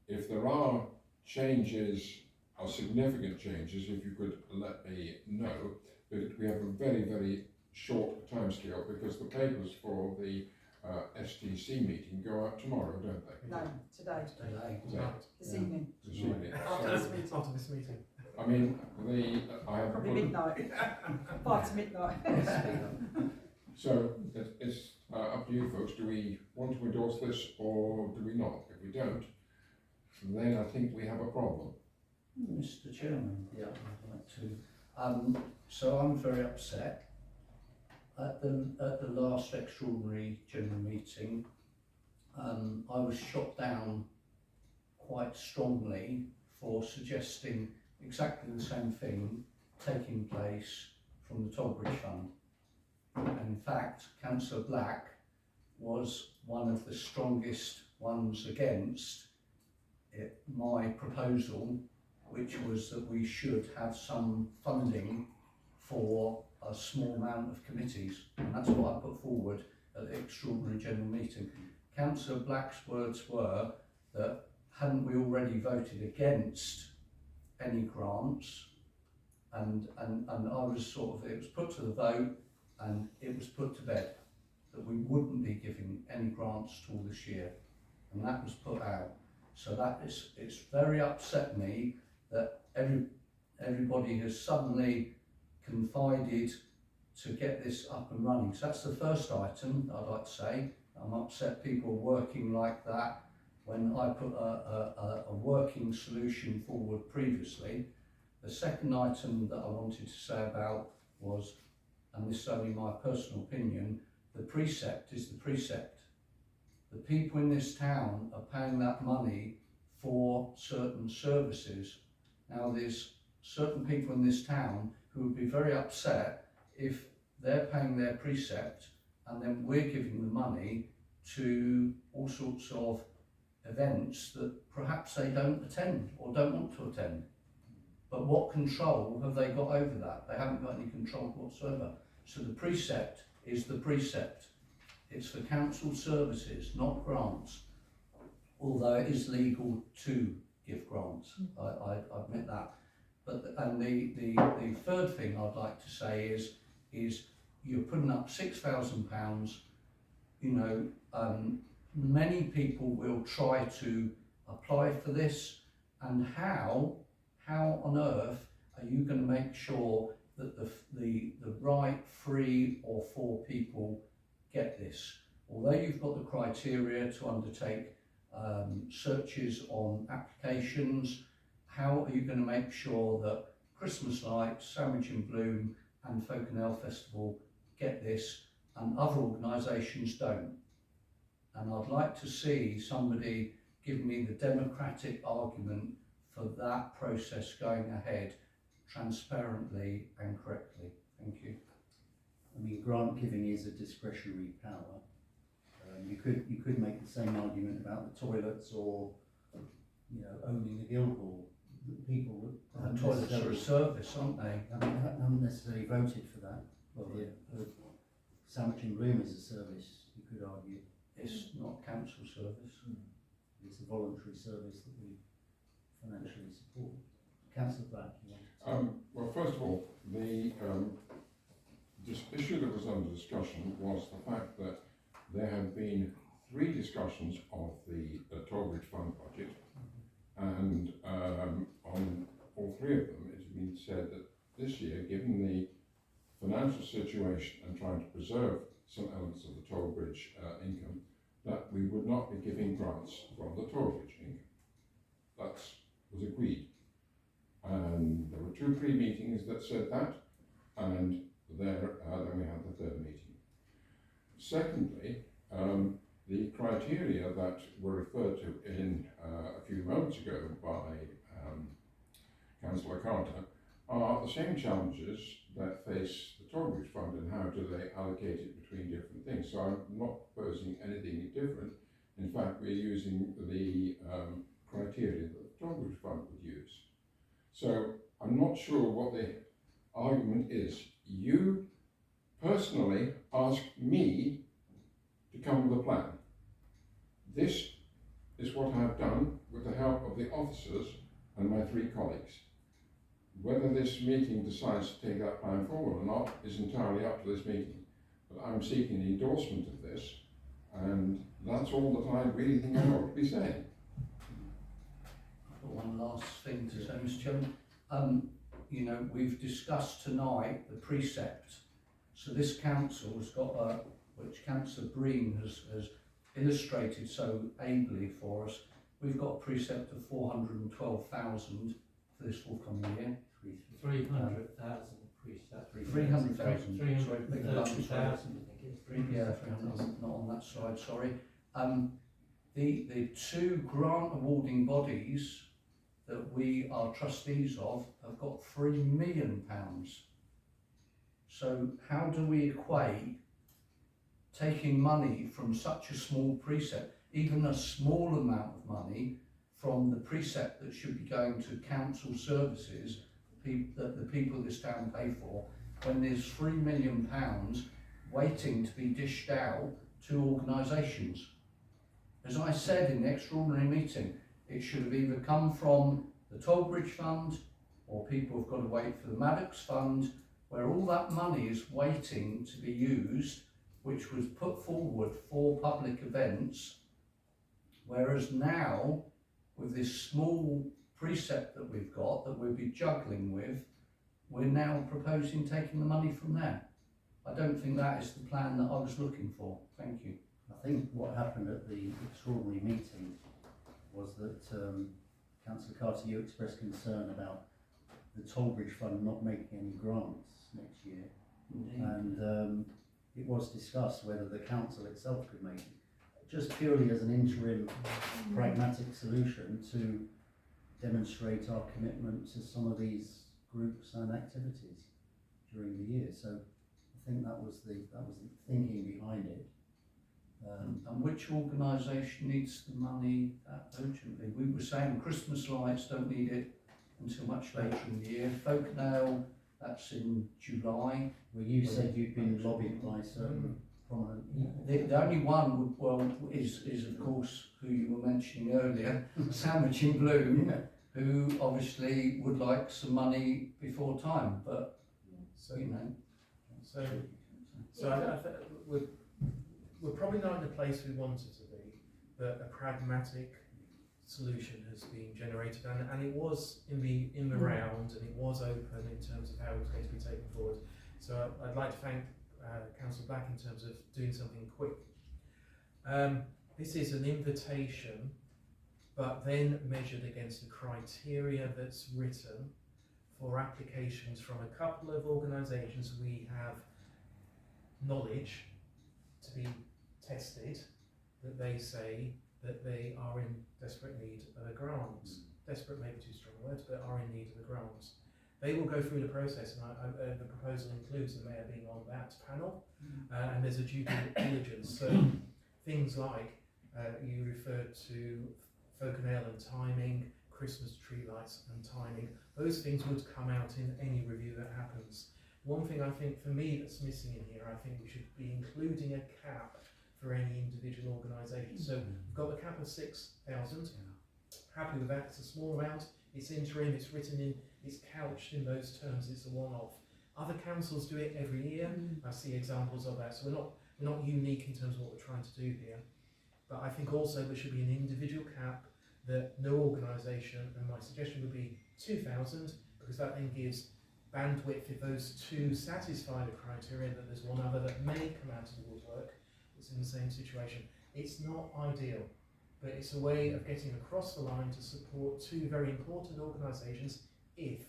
If there are changes, or significant changes, if you could let me know, but we have a very, very short timescale because the papers for the STC meeting go out tomorrow, don't they? No, today, Today. this evening, This evening. after this meeting. After this meeting. I mean, I have Probably midnight, 5 to midnight. So it's up to you folks. Do we want to endorse this or do we not? If we don't, then I think we have a problem. Mr. Chairman, yeah, I'd like to. So I'm very upset. At the last extraordinary general meeting, I was shot down quite strongly for suggesting exactly the same thing taking place from the Tollbridge Fund. And in fact, Councillor Black was one of the strongest ones against my proposal, which was that we should have some funding for a small amount of committees, and that's what I put forward at the extraordinary general meeting. Councillor Black's words were that hadn't we already voted against any grants, and I was sort of, it was put to the vote and it was put to bed that we wouldn't be giving any grants at all this year, and that was put out. So that is, it's very upset me that everybody has suddenly confided to get this up and running. So that's the first item I'd like to say. I'm upset people working like that when I put a working solution forward previously. The second item that I wanted to say about was, and this is only my personal opinion, the precept is the precept. The people in this town are paying that money for certain services. Now there's certain people in this town who would be very upset if they're paying their precept and then we're giving the money to all sorts of events that perhaps they don't attend or don't want to attend. But what control have they got over that? They haven't got any control whatsoever. So the precept is the precept. It's for council services, not grants, although it is legal to give grants. I admit that. But and the third thing I'd like to say is you're putting up £6,000. You know, many people will try to apply for this, and how on earth are you going to make sure that the right 3 or 4 people get this? Although you've got the criteria to undertake searches on applications, how are you going to make sure that Christmas Lights, Sandwich in Bloom and Folk and Ale Festival get this and other organisations don't? And I'd like to see somebody give me the democratic argument for that process going ahead transparently and correctly. Thank you. I mean, grant giving is a discretionary power. You could make the same argument about the toilets or, you know, owning the Guildhall. People that haven't Toilets are a necessarily- service, aren't they? haven't necessarily voted for that. Well, the sandwich in bloom is a service, you could argue. It's not council service. It's a voluntary service that we financially support. Councillor Black, you want to Well, first of all, the this issue that was under discussion was the fact that there had been 3 discussions of the Tollbridge Fund budget, and on all 3 of them it had been said that this year, given the financial situation and trying to preserve some elements of the Tollbridge income, that we would not be giving grants from the Tollbridge income. That was agreed. And there were 2 pre-meetings that said that, and then we had the 3rd meeting. Secondly, the criteria that were referred to in a few moments ago by Councillor Carter are the same challenges that face the Tollbridge Fund, and how do they allocate it between different things. So I'm not proposing anything different. In fact, we're using the criteria that the Tollbridge Fund would use. So I'm not sure what the argument is. You personally asked me to come with a plan. This is what I've done with the help of the officers and my 3 colleagues. Whether this meeting decides to take that plan forward or not is entirely up to this meeting. But I'm seeking the endorsement of this, and that's all that I really think I ought to be saying. I've got one last thing to say, Mr. Chairman. You know, we've discussed tonight the precept. So this council has got which Councillor Breen has illustrated so ably for us. We've got a precept of 412,000 for this forthcoming year. 300,000 precept. 300,000. 330,000, I think it is. Yeah, 300, not on that slide, sorry. The 2 grant awarding bodies that we are trustees of have got £3 million. So how do we equate taking money from such a small precept, even a small amount of money, from the precept that should be going to council services that the people of this town pay for, when there's £3 million waiting to be dished out to organisations? As I said in the extraordinary meeting, it should have either come from the Tollbridge Fund, or people have got to wait for the Maddox Fund, where all that money is waiting to be used, which was put forward for public events. Whereas now, with this small precept that we've got, that we'll be juggling with, we're now proposing taking the money from there. I don't think that is the plan that I was looking for. Thank you. I think what happened at the extraordinary meeting was that Councillor Carter, you expressed concern about the Tollbridge Fund not making any grants next year. Indeed. And it was discussed whether the council itself could make it, just purely as an interim pragmatic solution to demonstrate our commitment to some of these groups and activities during the year. So I think that was the thinking behind it. And which organisation needs the money that urgently? We were saying Christmas lights don't need it until much later in the year. Folknail, that's in July. Well, you said you've been lobbied by certain prominent people. The only one is of course who you were mentioning earlier, Sandwich in Bloom, who obviously would like some money before time, but So, you know. so we're probably not in the place we wanted to be, but a pragmatic solution has been generated, and it was in the round, and it was open in terms of how it was going to be taken forward. So I'd like to thank Councillor Black in terms of doing something quick. This is an invitation, but then measured against the criteria that's written for applications from a couple of organisations we have knowledge to be tested, that they say that they are in desperate need of a grant. Desperate may be too strong a word, but are in need of a grant. They will go through the process, and the proposal includes the mayor being on that panel, and there's a due diligence. So things like you referred to Folk&Ale and timing, Christmas tree lights and timing, those things would come out in any review that happens. One thing I think for me that's missing in here, I think we should be including a cap for any individual organisation. So we've got the cap of 6,000. Happy with that. It's a small amount. It's interim. It's written in. It's couched in those terms. It's a one-off. Other councils do it every year. I see examples of that. So we're not unique in terms of what we're trying to do here. But I think also there should be an individual cap that no organisation, and my suggestion would be 2,000, because that then gives bandwidth if those two satisfy the criteria, that there's one other that may come out of the woodwork that's in the same situation. It's not ideal, but it's a way of getting across the line to support two very important organisations if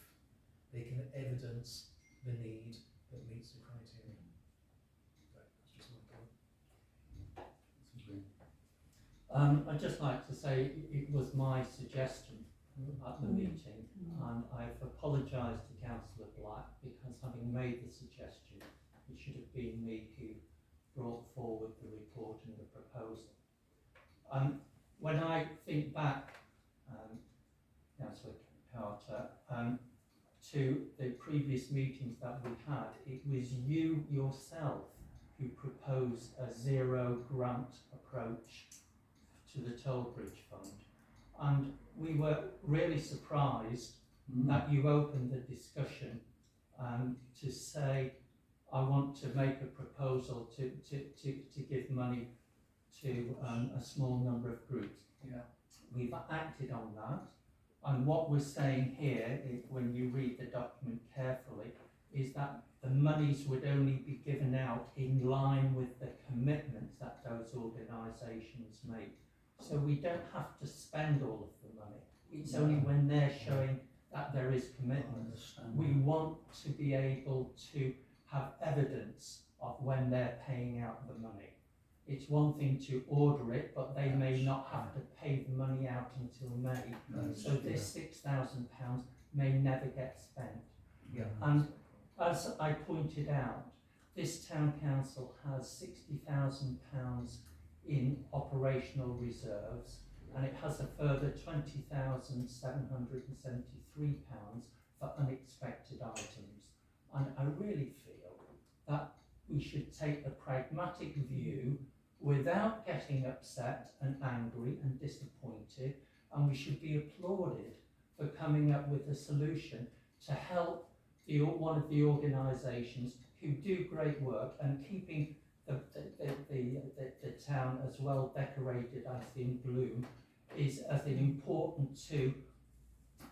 they can evidence the need that meets the criteria. So that's just my point. I'd just like to say it was my suggestion at the meeting, and I've apologised to Councillor Black because having made the suggestion, it should have been me who brought forward the report and the proposal. When I think back, Councillor Carter, to the previous meetings that we had, it was you yourself who proposed a zero grant approach to the toll bridge fund, and we were really surprised that you opened the discussion to say, I want to make a proposal to give money to a small number of groups. Yeah. We've acted on that, and what we're saying here, when you read the document carefully, is that the monies would only be given out in line with the commitments that those organisations make. So we don't have to spend all of the money. It's only when they're showing that there is commitment. We want to be able to have evidence of when they're paying out the money. It's one thing to order it, but they may not have to pay the money out until May. So this £6,000 may never get spent. Yeah. And as I pointed out, this town council has £60,000 in operational reserves, and it has a further £20,773 for unexpected items. And I really feel that we should take a pragmatic view without getting upset and angry and disappointed, and we should be applauded for coming up with a solution to help one of the organisations who do great work and keeping the town as well decorated as in bloom is as important to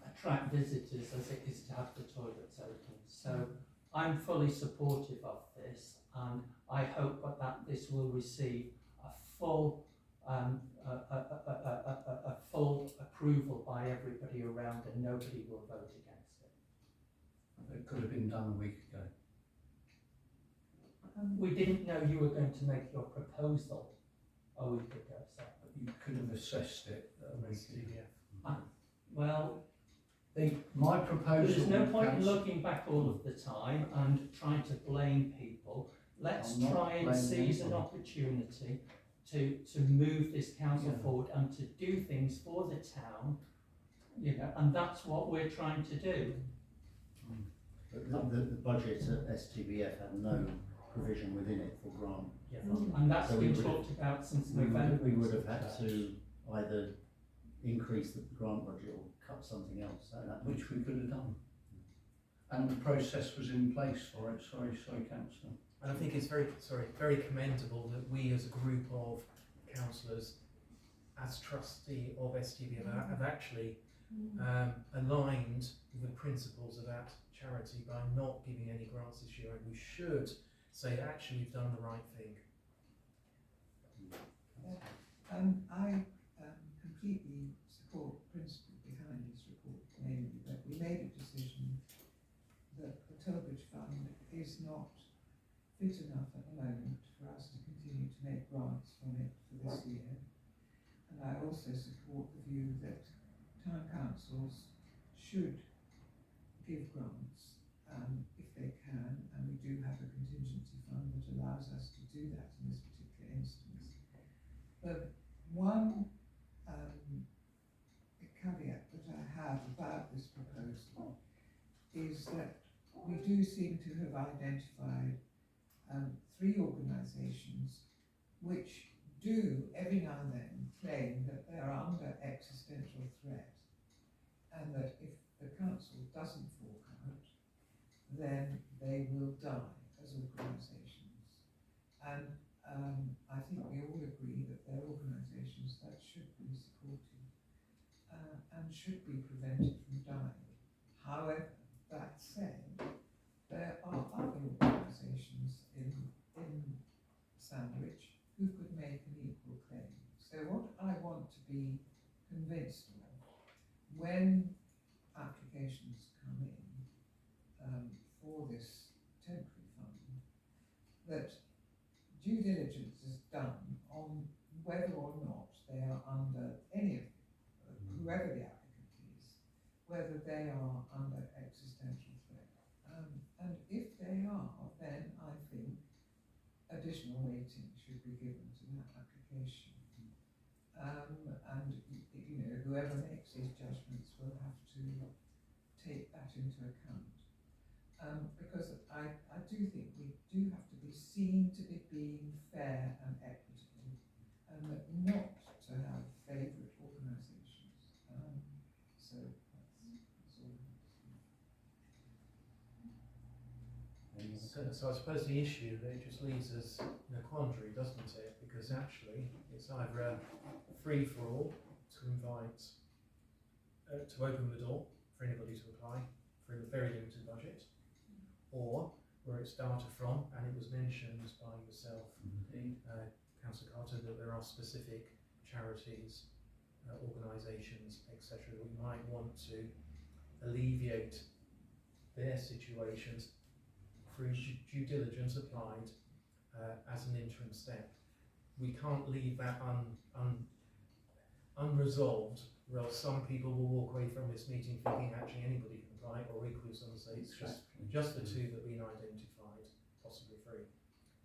attract visitors as it is to have the toilets open. So I'm fully supportive of this, and I hope that this will receive a full approval by everybody around, and nobody will vote against it. It could have been done a week ago. We didn't know you were going to make your proposal a week ago, so. You could have assessed it a week ago. Well, My proposal. there's no point in looking back all of the time and trying to blame people. Let's I'm not try and blaming seize an anyone. opportunity to move this council forward and to do things for the town, and that's what we're trying to do. But the budget at STBF had no provision within it for grant. And that's So been we would talked about since We November. would have had to either increase the grant budget or cut something else. Which we could have done. And the process was in place for it. Sorry, Councillor. And I think it's very commendable that we as a group of councillors, as trustee of STB, have actually aligned with the principles of that charity by not giving any grants this year. And we should say, actually, we've done the right thing. I completely support the principle behind this report, namely that we made a decision that the Tilbridge Fund is not fit enough at the moment for us to continue to make grants from it for this year. And I also support the view that town councils should give grants if they can, and we do have a contingency fund that allows us to do that in this particular instance. But one caveat that I have about this proposal is that we do seem to have identified 3 organisations which do every now and then claim that they are under existential threat, and that if the council doesn't fork out, then they will die as organisations. And I think we all agree that they're organisations that should be supported and should be prevented from dying. However, that said, there are other organisations in Sandwich who could make an equal claim. So what I want to be convinced of, when applications come in for this temporary fund, that due diligence is done on whether or not they are under any of whoever the applicant is, whether they are under existential threat. And if they are, then I think additional weighting should be given to that application. And you know, whoever makes these judgments will have to take that into account. Because I do think we do have to be seen to be being fair and equitable, and that not to have favourite organisations. So that's all I have to say. So I suppose the issue that it just leaves us in a quandary, doesn't it? Because actually it's either a free for all to invite, to open the door for anybody to apply for a very limited budget, or where it's data from, and it was mentioned by yourself, Councillor Carter, that there are specific charities, organisations, etc., that we might want to alleviate their situations through due diligence applied as an interim step. We can't leave that unresolved, or else some people will walk away from this meeting thinking actually anybody can apply, or equally some say it's just the 2 that have been identified, possibly 3.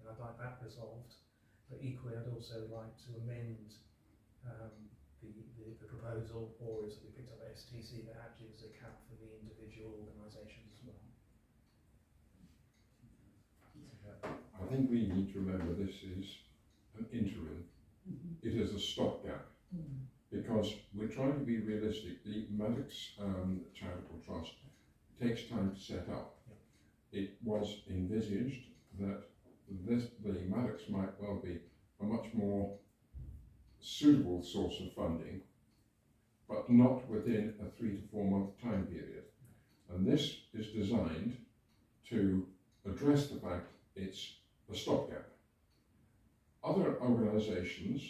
And I'd like that resolved, but equally I'd also like to amend the proposal, or as we picked up at STC, that actually is a cap for the individual organisations as well. I think we need to remember this is an interim. It is a stopgap, because we're trying to be realistic. The Maddox Charitable Trust takes time to set up. It was envisaged that the Maddox might well be a much more suitable source of funding, but not within a 3 to 4 month time period. And this is designed to address the fact it's a stopgap. Other organisations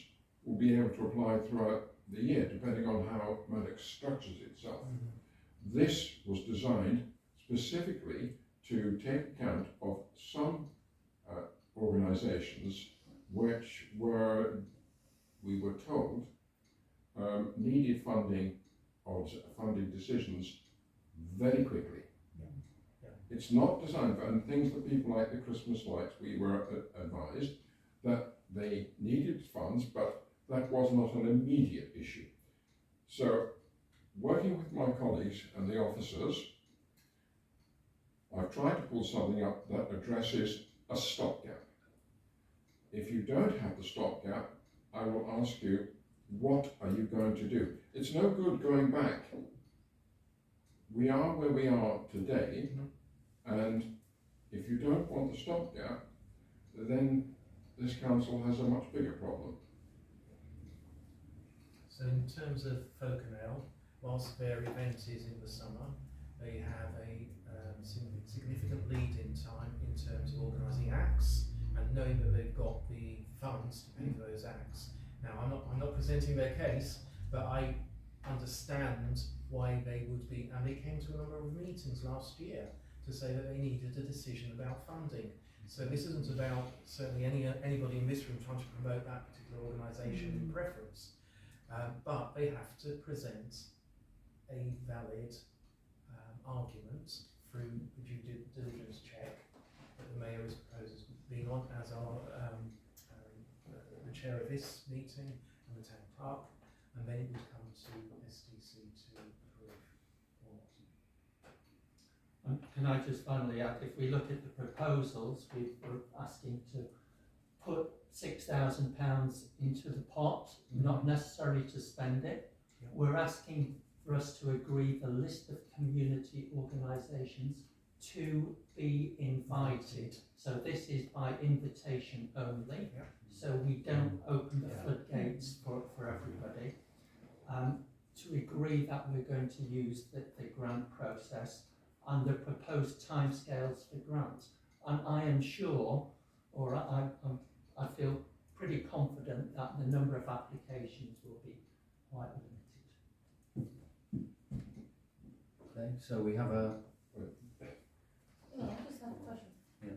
will be able to apply throughout the year, depending on how Maddox structures itself. This was designed specifically to take account of some organisations which were, we were told, needed funding or funding decisions very quickly. It's not designed for, and things that people like the Christmas lights, we were advised that they needed funds, but that was not an immediate issue. So, working with my colleagues and the officers, I've tried to pull something up that addresses a stopgap. If you don't have the stopgap, I will ask you, what are you going to do? It's no good going back. We are where we are today, and if you don't want the stopgap, then this council has a much bigger problem. So in terms of Folkenale, whilst their event is in the summer, they have a significant lead in time in terms of organising acts and knowing that they've got the funds to pay for those acts. Now I'm not presenting their case, but I understand why they would be, and they came to a number of meetings last year to say that they needed a decision about funding. So this isn't about certainly anybody in this room trying to promote that particular organisation in preference, but they have to present a valid argument through the due diligence check that the mayor is proposing being on as the chair of this meeting and the town clerk, and then it would come to STC to approve or not. Can I just finally add, if we look at the proposals, we're asking to put £6,000 into the pot, not necessarily to spend it. Yeah. We're asking for us to agree the list of community organisations to be invited. So this is by invitation only. Yeah. So we don't open the Yeah. floodgates for everybody. To agree that we're going to use the grant process and the proposed timescales for grants. And I am sure, or I feel pretty confident that the number of applications will be quite limited. Okay, so we have a, Yeah, I just have a question. Yeah.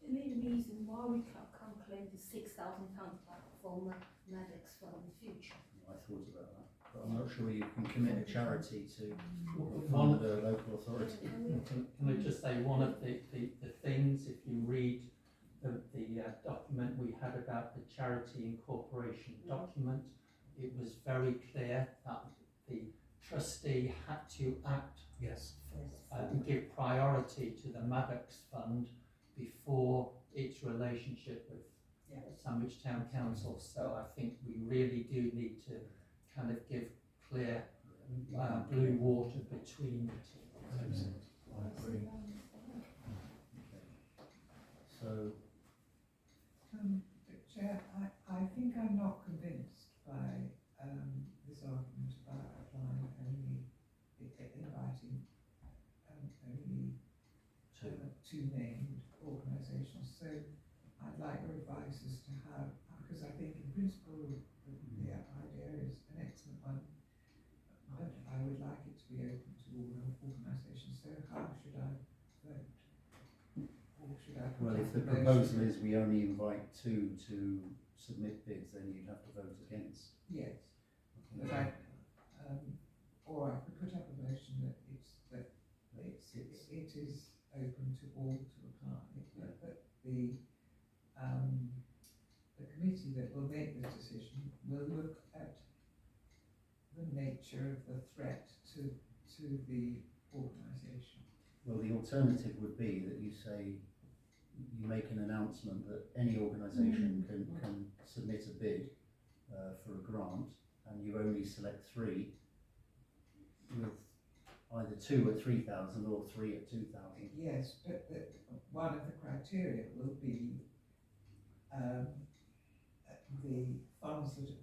Any reason why we can't claim the £6,000 back from Maddox Fund in the future? I thought about that, but I'm not sure you can commit a charity to One fund a local authority. Can I just say, one of the things, if you read the document we had about the charity incorporation document, it was very clear that the trustee had to act Yes. and give priority to the Maddox Fund before its relationship with Sandwich Town Council. So I think we really do need to kind of give clear blue water between the two. I agree. So, Chair, I think I'm not convinced by this argument about applying only, inviting only two named organisations. So I'd like your advice as to how, because I think in principle the idea is an excellent one, but I would like it to be open to all organisations. So how should I vote? Or should I put well, if up the a motion? proposal is we only invite two to submit bids, then you'd have to vote against. Yes, but I, or I could put up a motion that it is open to all to apply, but the committee that will make this decision will look at the nature of the threat to the organisation. Well, the alternative would be that you say, you make an announcement that any organisation can submit a bid for a grant, and you only select three, with either 2 at 3,000 or 3 at 2,000. Yes, but one of the criteria will be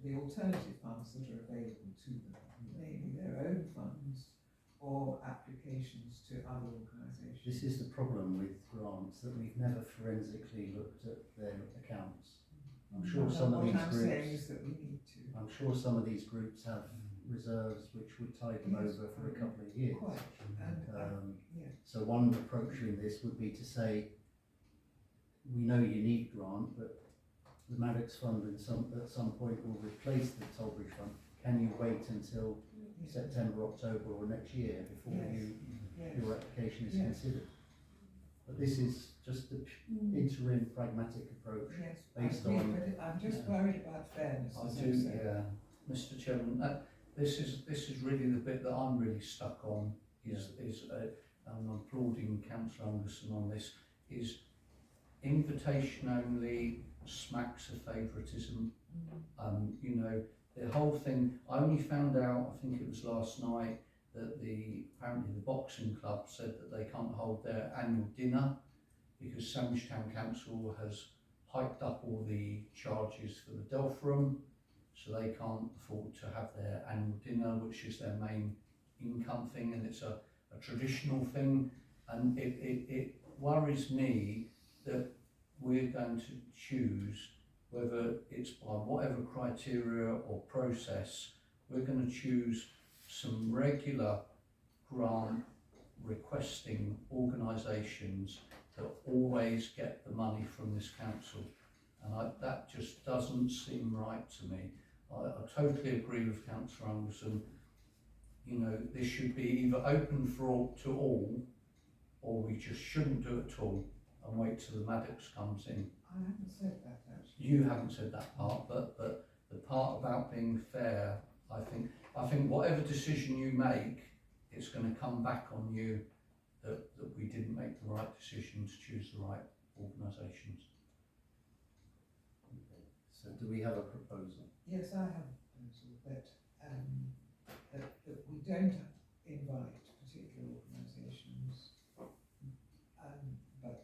the alternative funds that are available to them, namely their own funds or applications to other organisations. This is the problem with grants, that we've never forensically looked at their accounts. I'm sure some of these What I'm saying groups, is that we need to. I'm sure some of these groups have reserves which would tide them Yes, over for a couple of years. Quite, and yeah. So one approach in this would be to say, we know you need grant, but the Maddox Fund at some point will replace the Tollbridge Fund. Can you wait until September, October or next year before your application is considered? But this is just the interim pragmatic approach based on... But I'm just worried about fairness. I as do, I'm saying. yeah. Mr Chairman, this is really the bit that I'm really stuck on, I'm applauding Councillor Anderson on this, is invitation only smacks of favouritism. You know, the whole thing, I only found out, I think it was last night, that apparently the boxing club said that they can't hold their annual dinner because Sandwich Town Council has hiked up all the charges for the Delph room, so they can't afford to have their annual dinner, which is their main income thing, and it's a traditional thing, and it worries me that we're going to choose, whether it's by whatever criteria or process, we're going to choose some regular grant requesting organisations that always get the money from this council, and that just doesn't seem right to me. I totally agree with Councillor Anderson. you know, this should be either open to all, or we just shouldn't do it at all and wait till the Maddox comes in. I haven't said that actually. You haven't said that part, but the part about being fair, I think whatever decision you make, it's going to come back on you that we didn't make the right decision to choose the right organisations. Okay. So do we have a proposal? Yes, I have a proposal that, that we don't invite particular organisations, but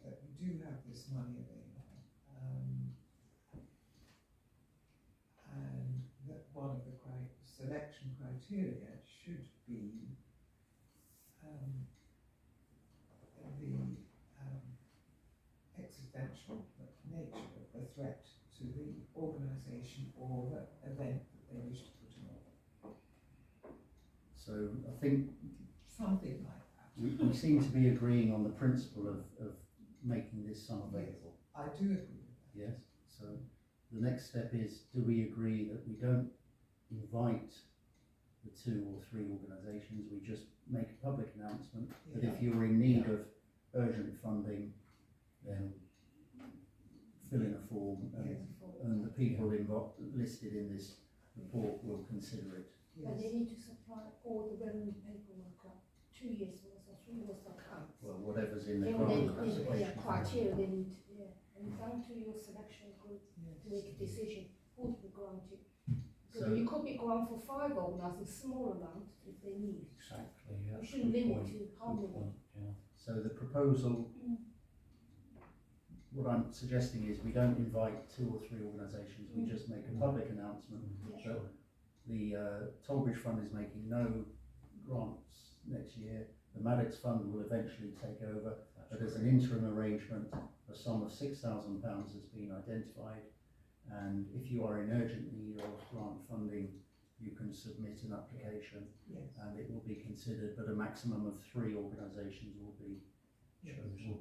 that we do have this money available. And that one of the selection criteria should be the existential nature of the threat to the organisation or the event that they wish to put on. So I think Something like that. we seem to be agreeing on the principle of making this sum available. I do agree with that. Yes. So the next step is, do we agree that we don't invite the 2 or 3 organisations, we just make a public announcement that if you're in need of urgent funding, then fill in a form and the people listed in this report will consider it. And they need to supply all the relevant paperwork, like 2 years worth or 3 years of accounts. Well, whatever's in the Then grant they, application. criteria they need, and down to your selection group to make a decision who to be granted. So So- you could be granted for 5 organising small amount if they need. Exactly. Yeah. You shouldn't limit to how Good many. point, yeah. So the proposal, what I'm suggesting is we don't invite 2 or 3 organisations, we just make a public announcement Yeah. that the Tollbridge Fund is making no grants next year. The Maddox Fund will eventually take over, but as an interim arrangement, a sum of £6,000 has been identified, and if you are in urgent need of grant funding, you can submit an application Yes. and it will be considered, but a maximum of 3 organisations will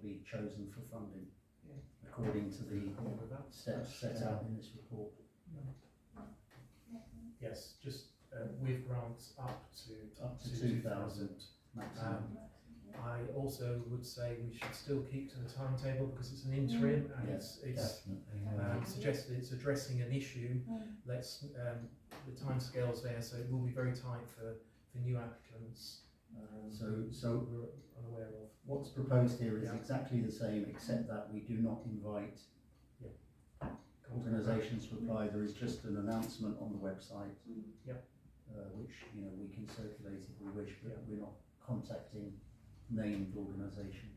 be chosen for funding, Yeah. according to the Agree with that? steps set out in this report. Yes, just with grants up to Up to 2,000. 2,000 maximum. I also would say we should still keep to the timetable because it's an interim and Yes, it's Definitely. suggested it's addressing an issue. Let's the timescales there, so it will be very tight for new applicants. So we're unaware of. what's proposed here is Yeah. exactly the same, except that we do not invite organisations to apply. There is just an announcement on the website, Yep. which we can circulate if we wish, but we're not contacting named organisation.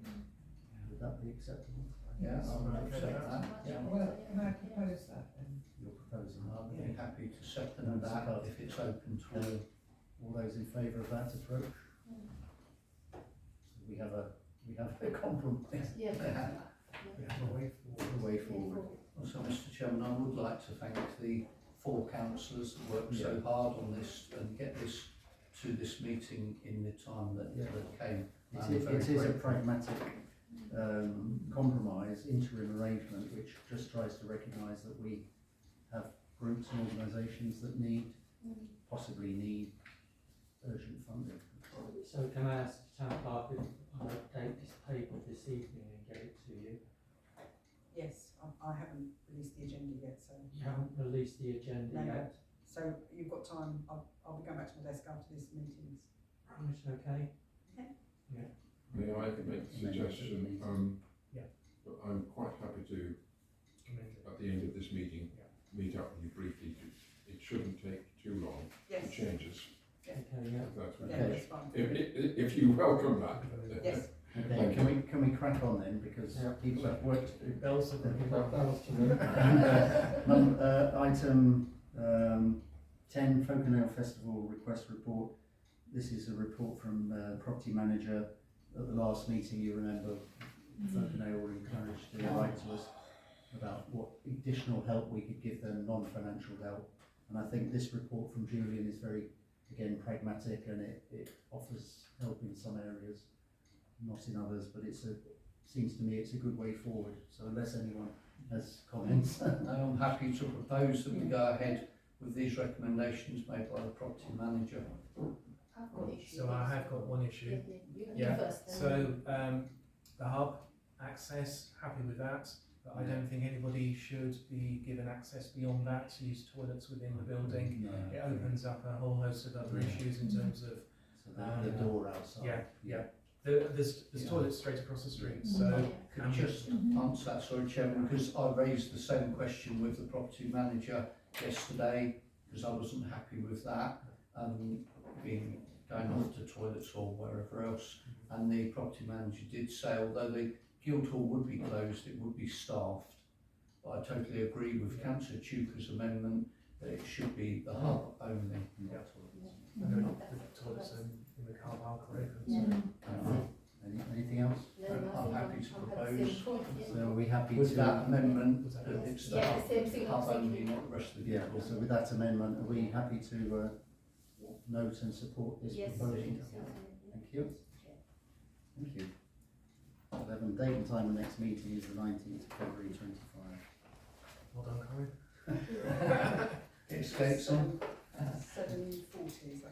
Would that be acceptable? Yeah, I would Okay. accept that. Yeah. Well, can I propose that then? You're proposing. I'd be happy to second that if it's open to all. All those in favour of that approach? So we have a compromise. Yeah. We have a way forward. The way forward. So, Mr. Chairman, I would like to thank the 4 councillors that worked so hard on this and get this to this meeting in the time that came. It is a pragmatic compromise, interim arrangement, which just tries to recognise that we have groups and organisations that possibly need urgent funding. So can I ask the town clerk if I update this paper this evening and get it to you? Yes, I haven't released the agenda yet, so. You haven't released the agenda No. yet? So you've got time, I'll be going back to my desk after this meeting. Right, okay. May I make a suggestion? Yeah. But I'm quite happy to, Amended. at the end of this meeting, Yeah. meet up with you briefly. It shouldn't take too long for Yes, changes, Okay, yeah. if that's yeah, okay. that's fine. If you welcome that. Yes, Okay, can we crack on then, because people have work to do. Bells have been And, item 10, Folkenail Festival Request Report. This is a report from property manager. At the last meeting, you remember, Folkenail were encouraged to write to us about what additional help we could give them, non-financial help. And I think this report from Julian is very, again, pragmatic, and it offers help in some areas, not in others, but seems to me it's a good way forward. So unless anyone has comments. I'm happy to propose that we go ahead with these recommendations made by the property manager I've got issues. So I have got one issue. You Yeah, first. Then. So, the hub access, happy with that, but I don't think anybody should be given access beyond that to use toilets within the building. No. It opens up a whole host of other issues in terms of, So the door outside. yeah. There's Yeah. toilets straight across the street, so. Could I just answer that, sorry Chairman, because I raised the same question with the property manager yesterday, because I wasn't happy with that, going off to toilets or wherever else, and the property manager did say, although the Guildhall would be closed, it would be staffed. But I totally agree with Councillor Tuker's amendment that it should be the hub only. Yeah. And the toilets in the car park are open, Yeah. so. Anything else? No, I'm I happy think to I'm happy to propose. see the point, yeah. So are we happy With to? that amendment, Was that that it's the Yeah, hub, the same thing I was hub only, thinking. not the rest of the Yeah, Guildhall. so with that amendment, are we happy to note and support this Yes. proposal? Certainly. Thank you. Thank you. 11, date and time of next meeting is the 19th of February 25. Well done, Colin. It escapes on. 7:40 is